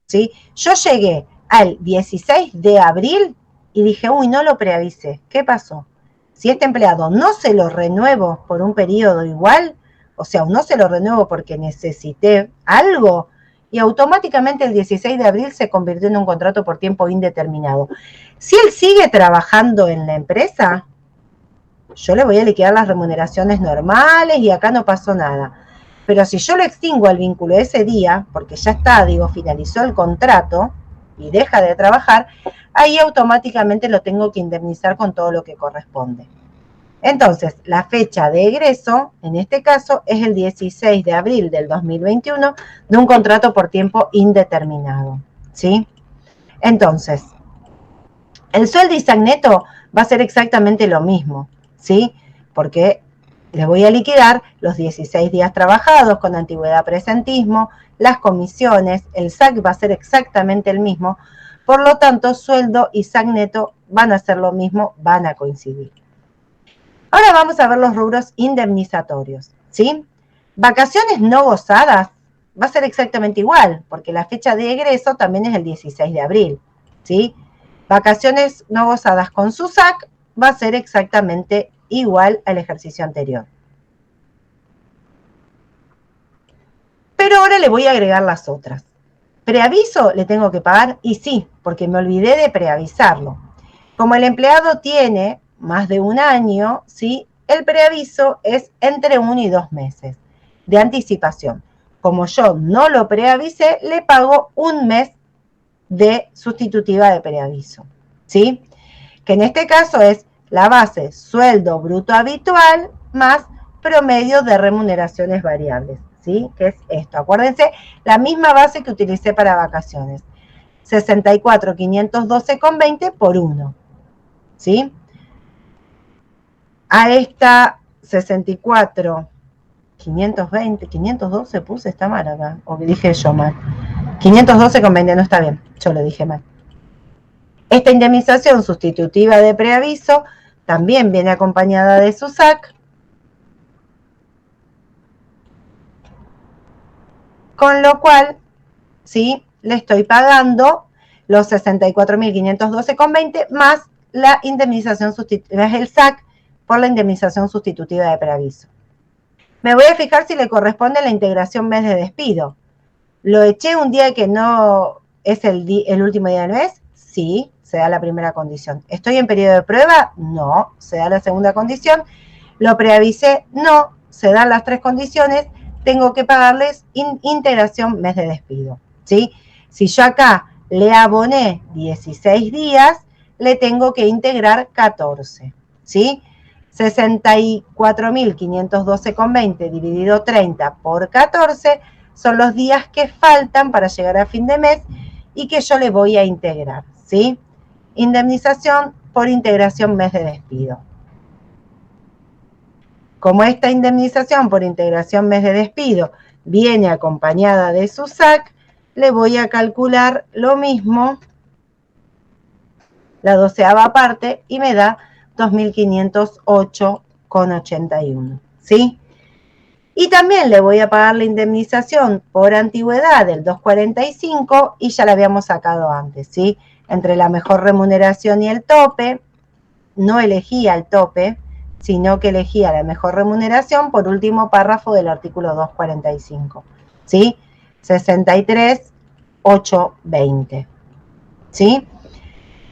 ¿sí? Yo llegué al 16 de abril y dije, uy, no lo preavisé. ¿Qué pasó? Si este empleado no se lo renuevo por un periodo igual, o sea, no se lo renuevo porque necesité algo, y automáticamente el 16 de abril se convirtió en un contrato por tiempo indeterminado. Si él sigue trabajando en la empresa, yo le voy a liquidar las remuneraciones normales y acá no pasó nada. Pero si yo lo extingo al vínculo ese día, porque ya está, finalizó el contrato y deja de trabajar, ahí automáticamente lo tengo que indemnizar con todo lo que corresponde. Entonces, la fecha de egreso, en este caso, es el 16 de abril del 2021 de un contrato por tiempo indeterminado, ¿sí? Entonces, el sueldo y SAC neto va a ser exactamente lo mismo, ¿sí? Porque les voy a liquidar los 16 días trabajados con antigüedad presentismo, las comisiones, el SAC va a ser exactamente el mismo, por lo tanto, sueldo y SAC neto van a ser lo mismo, van a coincidir. Ahora vamos a ver los rubros indemnizatorios, ¿sí? Vacaciones no gozadas va a ser exactamente igual, porque la fecha de egreso también es el 16 de abril, ¿sí? Vacaciones no gozadas con su SAC va a ser exactamente igual al ejercicio anterior. Pero ahora le voy a agregar las otras. ¿Preaviso le tengo que pagar? Y sí, porque me olvidé de preavisarlo. Como el empleado tiene más de un año, ¿sí? El preaviso es entre 1 y 2 meses de anticipación. Como yo no lo preavisé, le pago 1 mes de sustitutiva de preaviso, ¿sí? Que en este caso es la base sueldo bruto habitual más promedio de remuneraciones variables, ¿sí? Que es esto. Acuérdense, la misma base que utilicé para vacaciones. 64.512,20 por 1, ¿sí? A esta 64.520, 512 puse, está mal acá, o dije yo mal. 512,20 no está bien, yo lo dije mal. Esta indemnización sustitutiva de preaviso también viene acompañada de su SAC, con lo cual, ¿sí? Le estoy pagando los 64.512,20 más la indemnización sustitutiva, es el SAC por la indemnización sustitutiva de preaviso. Me voy a fijar si le corresponde la integración mes de despido. ¿Lo eché un día que no es el último día del mes? Sí, se da la primera condición. ¿Estoy en periodo de prueba? No, se da la segunda condición. ¿Lo preavisé? No, se dan las 3 condiciones. Tengo que pagarles integración mes de despido, ¿sí? Si yo acá le aboné 16 días, le tengo que integrar 14, ¿sí? 64.512,20 dividido 30 por 14 son los días que faltan para llegar a fin de mes y que yo le voy a integrar, ¿sí? Indemnización por integración mes de despido. Como esta indemnización por integración mes de despido viene acompañada de su SAC, le voy a calcular lo mismo, la 12ª parte, y me da 2.508,81, ¿sí? Y también le voy a pagar la indemnización por antigüedad del 245 y ya la habíamos sacado antes, ¿sí? Entre la mejor remuneración y el tope, no elegía el tope, sino que elegía la mejor remuneración por último párrafo del artículo 245, ¿sí? 63.820, ¿sí?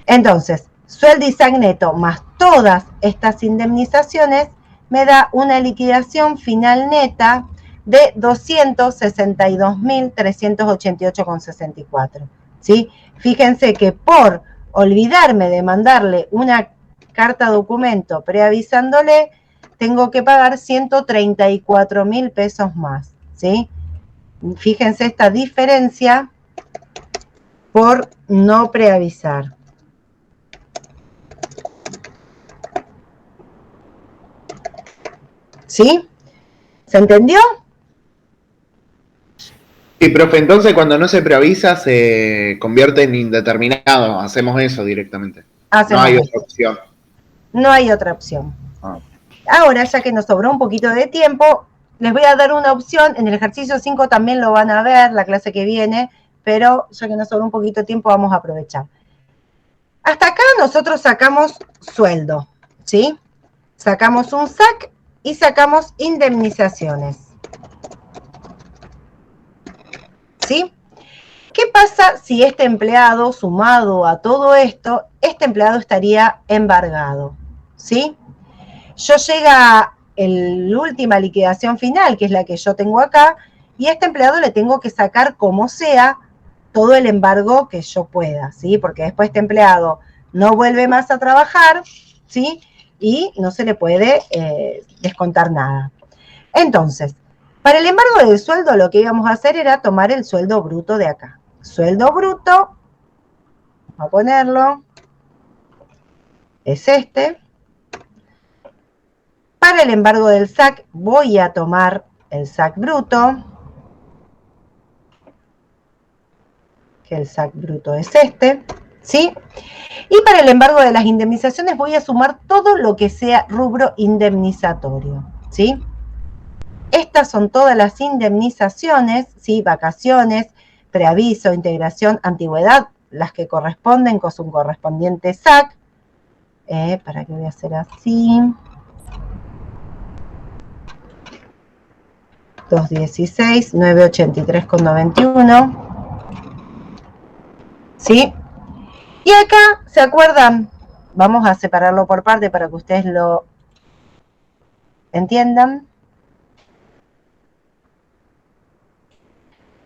Entonces, sueldo y SAC neto más todas estas indemnizaciones me da una liquidación final neta de 262.388,64, ¿sí? Fíjense que por olvidarme de mandarle una carta documento preavisándole, tengo que pagar 134.000 pesos más, ¿sí? Fíjense esta diferencia por no preavisar. ¿Sí? ¿Se entendió? Sí, profe, entonces cuando no se preavisa se convierte en indeterminado. Hacemos eso directamente. No hay otra opción. No hay otra opción. Ah. Ahora, ya que nos sobró un poquito de tiempo, les voy a dar una opción. En el ejercicio 5 también lo van a ver, la clase que viene, pero ya que nos sobró un poquito de tiempo, vamos a aprovechar. Hasta acá nosotros sacamos sueldo, ¿sí? Sacamos un SAC y sacamos indemnizaciones, ¿sí? ¿Qué pasa si este empleado, sumado a todo esto, este empleado estaría embargado, ¿sí? Yo llega la última liquidación final, que es la que yo tengo acá, y a este empleado le tengo que sacar como sea todo el embargo que yo pueda, ¿sí? Porque después este empleado no vuelve más a trabajar, ¿sí? Y no se le puede descontar nada. Entonces, para el embargo del sueldo lo que íbamos a hacer era tomar el sueldo bruto de acá. Sueldo bruto, vamos a ponerlo, es este. Para el embargo del SAC voy a tomar el SAC bruto, que el SAC bruto es este, ¿sí? Y para el embargo de las indemnizaciones voy a sumar todo lo que sea rubro indemnizatorio, ¿sí? Estas son todas las indemnizaciones, ¿sí? Vacaciones, preaviso, integración, antigüedad, las que corresponden con su correspondiente SAC. ¿Para qué voy a hacer así? 216, 983,91. ¿Sí? Y acá, ¿se acuerdan? Vamos a separarlo por parte para que ustedes lo entiendan.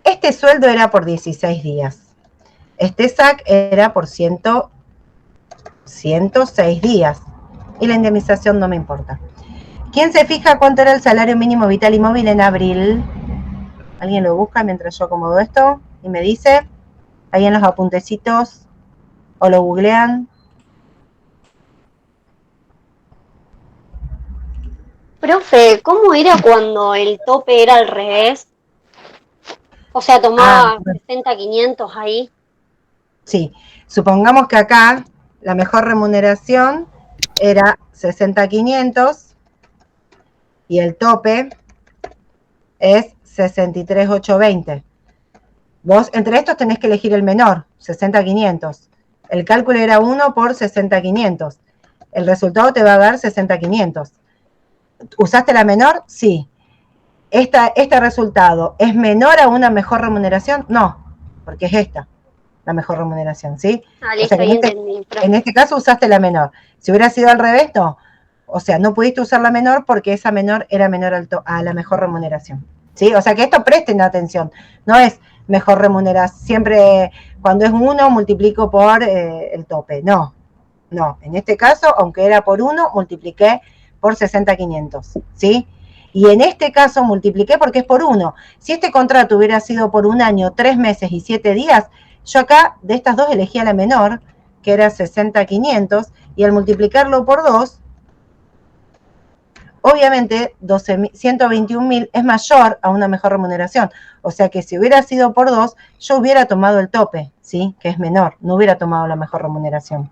Este sueldo era por 16 días. Este SAC era por 106 días. Y la indemnización no me importa. ¿Quién se fija cuánto era el salario mínimo vital y móvil en abril? ¿Alguien lo busca mientras yo acomodo esto? Y me dice, ahí en los apuntecitos, o lo googlean. Profe, ¿cómo era cuando el tope era al revés? O sea, tomaba 60.500 ahí. Sí, supongamos que acá la mejor remuneración era 60.500 y el tope es 63.820. Vos entre estos tenés que elegir el menor, 60.500. El cálculo era 1 por 60.500. El resultado te va a dar 60.500. ¿Usaste la menor? Sí. ¿Este resultado es menor a una mejor remuneración? No, porque es esta la mejor remuneración, ¿sí? O sea, en este caso usaste la menor. Si hubiera sido al revés, no. O sea, no pudiste usar la menor porque esa menor era menor a la mejor remuneración, ¿sí? O sea, que esto presten atención. No es mejor remuneración. Siempre cuando es 1 multiplico por el tope. No, no. En este caso, aunque era por 1, multipliqué por 60.500, ¿sí? Y en este caso multipliqué porque es por 1. Si este contrato hubiera sido por 1 año, 3 meses y 7 días, yo acá de estas dos elegía la menor, que era 60.500, y al multiplicarlo por 2, obviamente 121.000 es mayor a una mejor remuneración. O sea que si hubiera sido por 2, yo hubiera tomado el tope, ¿sí? Que es menor, no hubiera tomado la mejor remuneración.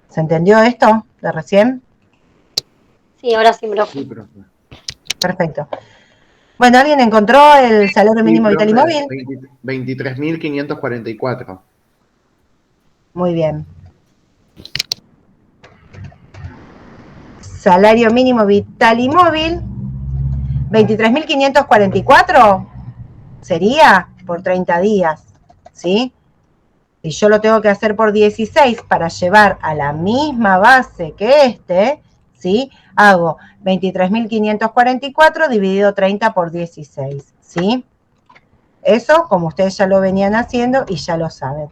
¿Se entendió esto de recién? Sí, ahora sí, profe. Sí, profe. Perfecto. Bueno, ¿alguien encontró el salario mínimo vital y móvil? 23.544. Muy bien. Salario mínimo vital y móvil, 23.544 sería por 30 días, ¿sí? Y yo lo tengo que hacer por 16 para llevar a la misma base que este, ¿sí? Hago 23.544 dividido 30 por 16, ¿sí? Eso, como ustedes ya lo venían haciendo y ya lo saben.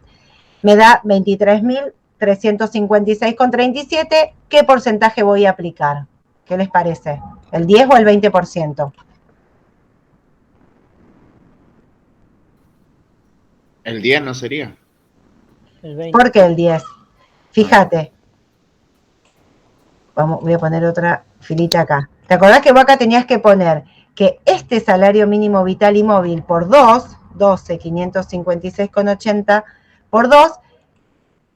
Me da 23.356,37. ¿Qué porcentaje voy a aplicar? ¿Qué les parece? ¿El 10 o el 20%? ¿El 10 no sería? El 20. ¿Por qué el 10? Fíjate. Voy a poner otra filita acá. ¿Te acordás que vos acá tenías que poner que este salario mínimo vital y móvil por 2, 12.556,80 por 2,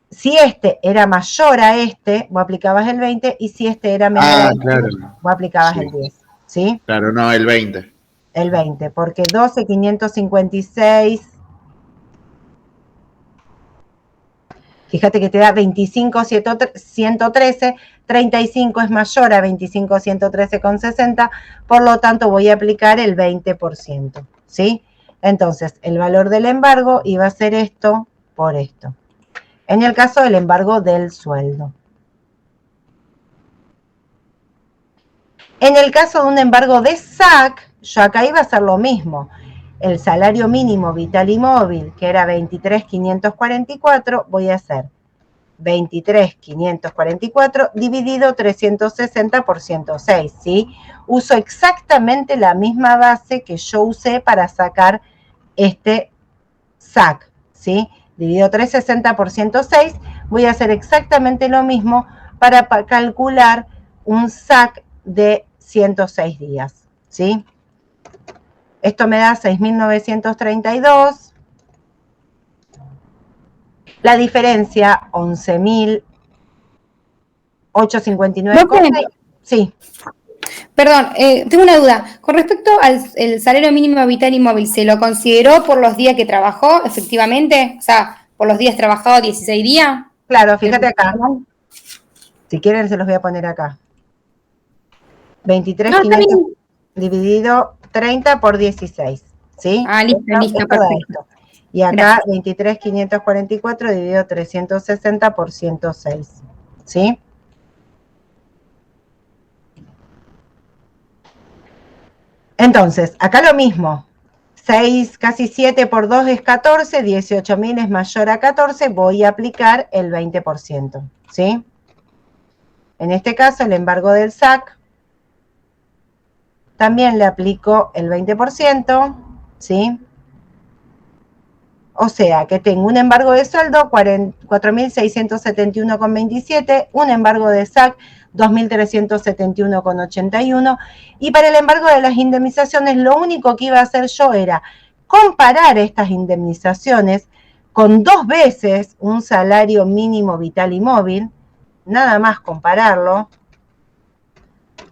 si este era mayor a este, vos aplicabas el 20, y si este era menor a este, claro. vos aplicabas Sí. el 10, ¿sí? Claro, no, el 20. El 20, porque 12.556, fíjate que te da 25.113, 35 es mayor a 25.113,60, por lo tanto voy a aplicar el 20%, ¿sí? Entonces, el valor del embargo iba a ser esto por esto. En el caso del embargo del sueldo. En el caso de un embargo de SAC, yo acá iba a hacer lo mismo. El salario mínimo vital y móvil, que era 23.544, voy a hacer 23.544 dividido 360 por 106, ¿sí? Uso exactamente la misma base que yo usé para sacar este SAC, ¿sí? Dividido 360 por 106, voy a hacer exactamente lo mismo para calcular un SAC de 106 días, ¿sí? Esto me da 6.932. La diferencia, 11.859,6. Sí. Perdón, tengo una duda. Con respecto al el salario mínimo vital y móvil, ¿se lo consideró por los días que trabajó, efectivamente? O sea, por los días trabajados, 16 días. Claro, fíjate acá. Si quieren, se los voy a poner acá. 23.500 dividido 30 por 16, ¿sí? Ah, listo, perfecto. Y acá 23.544 dividido 360 por 106, ¿sí? Entonces, acá lo mismo. 6, casi 7 por 2 es 14, 18.000 es mayor a 14, voy a aplicar el 20%, ¿sí? En este caso, el embargo del SAC, también le aplico el 20%, ¿sí? O sea, que tengo un embargo de sueldo, 4.671,27, un embargo de SAC, 2.371,81, y para el embargo de las indemnizaciones, lo único que iba a hacer yo era comparar estas indemnizaciones con 2 veces un salario mínimo vital y móvil, nada más compararlo,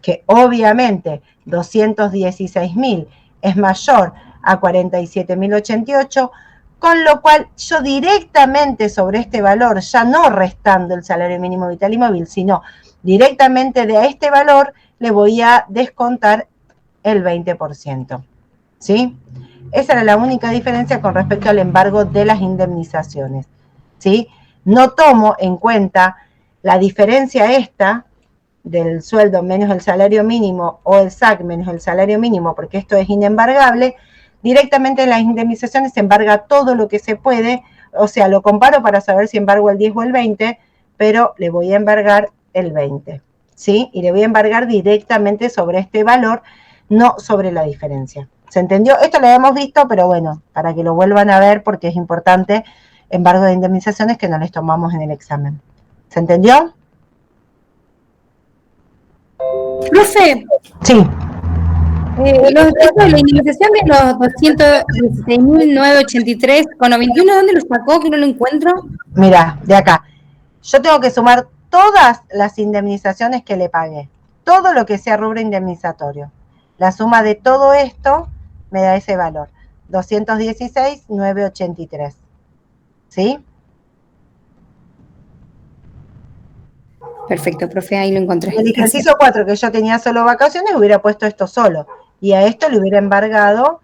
que obviamente 216.000 es mayor a 47.088, con lo cual yo directamente sobre este valor, ya no restando el salario mínimo vital y móvil, sino directamente de este valor le voy a descontar el 20%, ¿sí? Esa era la única diferencia con respecto al embargo de las indemnizaciones, ¿sí? No tomo en cuenta la diferencia esta del sueldo menos el salario mínimo o el SAC menos el salario mínimo, porque esto es inembargable. Directamente en las indemnizaciones se embarga todo lo que se puede, o sea, lo comparo para saber si embargo el 10 o el 20, pero le voy a embargar el 20, ¿sí? Y le voy a embargar directamente sobre este valor, no sobre la diferencia. ¿Se entendió? Esto lo hemos visto, pero bueno, para que lo vuelvan a ver, porque es importante, embargo de indemnizaciones que no les tomamos en el examen. ¿Se entendió? Profe. Sí. La indemnización de los 216.983,91, ¿dónde lo sacó? Que no lo encuentro. Mira, de acá. Yo tengo que sumar todas las indemnizaciones que le pagué. Todo lo que sea rubro indemnizatorio. La suma de todo esto me da ese valor. 216.983. ¿Sí? Perfecto, profe, ahí lo encontré. El ejercicio 4, que yo tenía solo vacaciones, hubiera puesto esto solo. Y a esto le hubiera embargado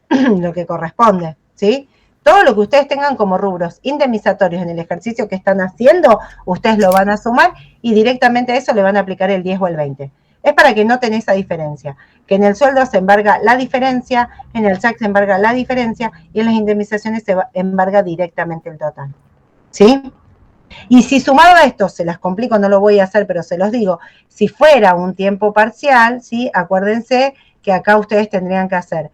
lo que corresponde, ¿sí? Todo lo que ustedes tengan como rubros indemnizatorios en el ejercicio que están haciendo, ustedes lo van a sumar y directamente a eso le van a aplicar el 10 o el 20. Es para que noten esa diferencia, que en el sueldo se embarga la diferencia, en el SAC se embarga la diferencia y en las indemnizaciones se embarga directamente el total, ¿sí? Y si sumado a esto, se las complico, no lo voy a hacer, pero se los digo, si fuera un tiempo parcial, ¿sí? Acuérdense que acá ustedes tendrían que hacer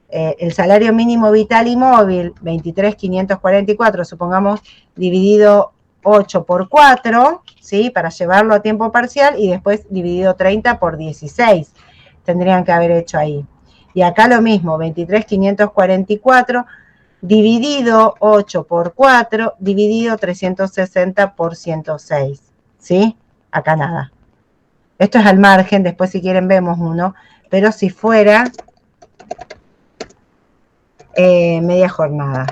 el salario mínimo vital y móvil, 23.544, supongamos, dividido 8 por 4, ¿sí? Para llevarlo a tiempo parcial y después dividido 30 por 16, tendrían que haber hecho ahí. Y acá lo mismo, 23.544 dividido 8 por 4, dividido 360 por 106, ¿sí? Acá nada. Esto es al margen, después si quieren vemos uno, pero si fuera media jornada.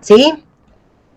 ¿Sí?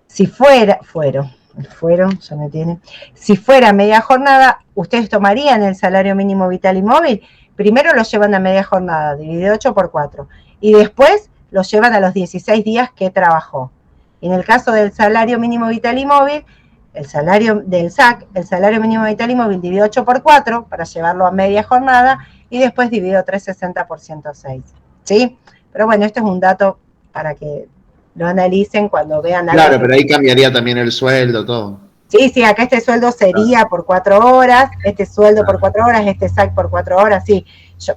Si fuera, ya me tienen. Si fuera media jornada, ustedes tomarían el salario mínimo vital y móvil, primero lo llevan a media jornada, dividido 8 por 4, y después lo llevan a los 16 días que trabajó. En el caso del salario mínimo vital y móvil, el salario del SAC, el salario mínimo vital y móvil dividido 8 por 4 para llevarlo a media jornada y después dividido 360 por 106, ¿sí? Pero bueno, esto es un dato para que lo analicen cuando vean algo. Claro, pero ahí cambiaría también el sueldo, todo. Sí, sí, acá este sueldo sería por 4 horas, este sueldo por 4 horas, este SAC por 4 horas, sí.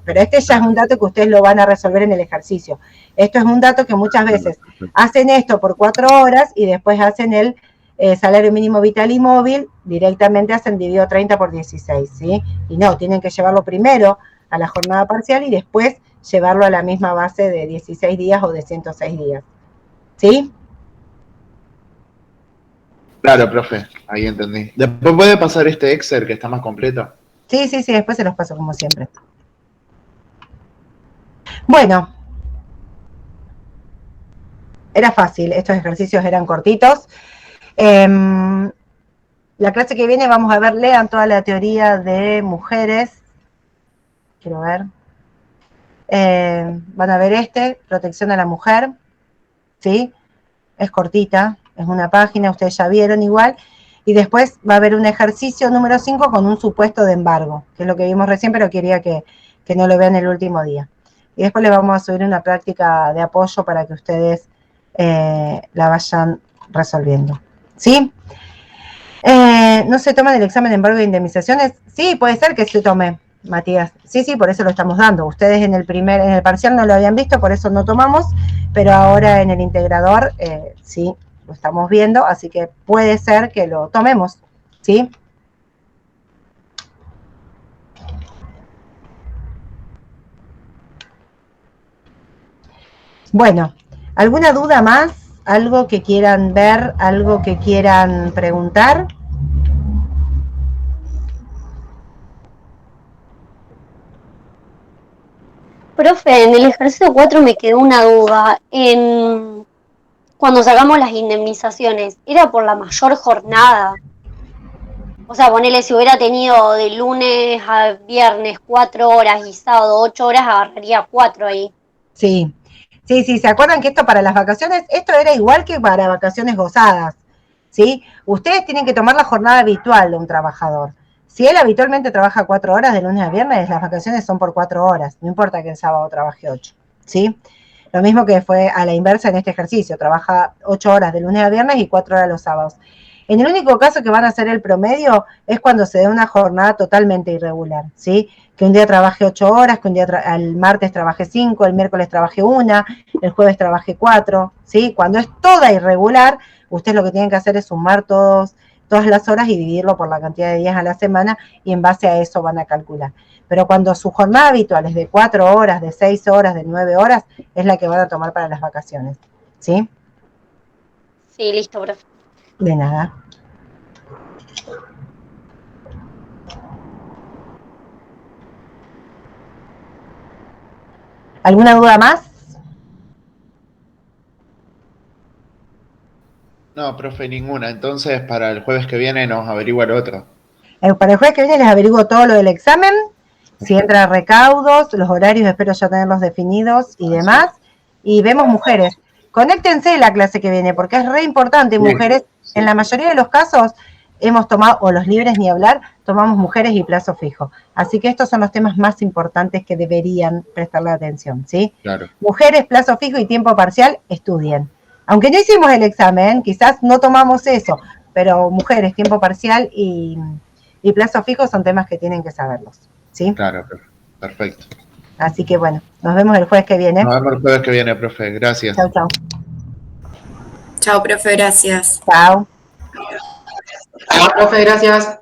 Pero este ya es un dato que ustedes lo van a resolver en el ejercicio. Esto es un dato que muchas veces hacen esto por 4 horas y después hacen el salario mínimo vital y móvil, directamente hacen dividido 30 por 16, ¿sí? Y no, tienen que llevarlo primero a la jornada parcial y después llevarlo a la misma base de 16 días o de 106 días. ¿Sí? Claro, profe, ahí entendí. Después puede pasar este Excel que está más completo. Sí, después se los paso como siempre. Bueno, era fácil, estos ejercicios eran cortitos. La clase que viene vamos a ver, lean toda la teoría de mujeres. Quiero ver. Van a ver protección a la mujer. ¿Sí? Es cortita, es una página, ustedes ya vieron igual. Y después va a haber un ejercicio número 5 con un supuesto de embargo, que es lo que vimos recién, pero quería que no lo vean el último día. Y después les vamos a subir una práctica de apoyo para que ustedes la vayan resolviendo. ¿Sí? ¿No se toman el examen de embargo de indemnizaciones? Sí, puede ser que se tome, Matías. Sí, por eso lo estamos dando. Ustedes en el parcial no lo habían visto, por eso no tomamos, pero ahora en el integrador sí, lo estamos viendo, así que puede ser que lo tomemos, ¿sí? Bueno, ¿alguna duda más? ¿Algo que quieran ver? ¿Algo que quieran preguntar? Profe, en el ejercicio 4 me quedó una duda. Cuando sacamos las indemnizaciones, ¿era por la mayor jornada? O sea, ponele, si hubiera tenido de lunes a viernes 4 horas y sábado 8 horas, agarraría 4 ahí. Sí, ¿se acuerdan que esto para las vacaciones, esto era igual que para vacaciones gozadas? ¿Sí? Ustedes tienen que tomar la jornada habitual de un trabajador. Si él habitualmente trabaja 4 horas de lunes a viernes, las vacaciones son por 4 horas, no importa que el sábado trabaje 8, ¿sí? Lo mismo que fue a la inversa en este ejercicio, trabaja 8 horas de lunes a viernes y 4 horas los sábados. En el único caso que van a hacer el promedio es cuando se dé una jornada totalmente irregular, ¿sí? Que un día trabaje 8 horas, que un día el martes trabaje 5, el miércoles trabaje 1, el jueves trabaje 4, ¿sí? Cuando es toda irregular, ustedes lo que tienen que hacer es sumar todas las horas y dividirlo por la cantidad de días a la semana y en base a eso van a calcular. Pero cuando su jornada habitual es de 4 horas, de 6 horas, de 9 horas, es la que van a tomar para las vacaciones, ¿sí? Sí, listo, profe. De nada. ¿Alguna duda más? No, profe, ninguna. Entonces, para el jueves que viene nos averigua el otro. Para el jueves que viene les averiguo todo lo del examen, si entra recaudos, los horarios, espero ya tenerlos definidos y demás. Y vemos mujeres. Conéctense la clase que viene, porque es re importante, mujeres. En la mayoría de los casos hemos tomado, o los libres ni hablar, tomamos mujeres y plazo fijo. Así que estos son los temas más importantes que deberían prestarle atención, ¿sí? Claro. Mujeres, plazo fijo y tiempo parcial, estudien. Aunque no hicimos el examen, quizás no tomamos eso, pero mujeres, tiempo parcial y plazo fijo son temas que tienen que saberlos, ¿sí? Claro, perfecto. Así que bueno, nos vemos el jueves que viene. Nos vemos el jueves que viene, profe. Gracias. Chau, chau. Chao, profe, gracias. Chao. Profe, gracias.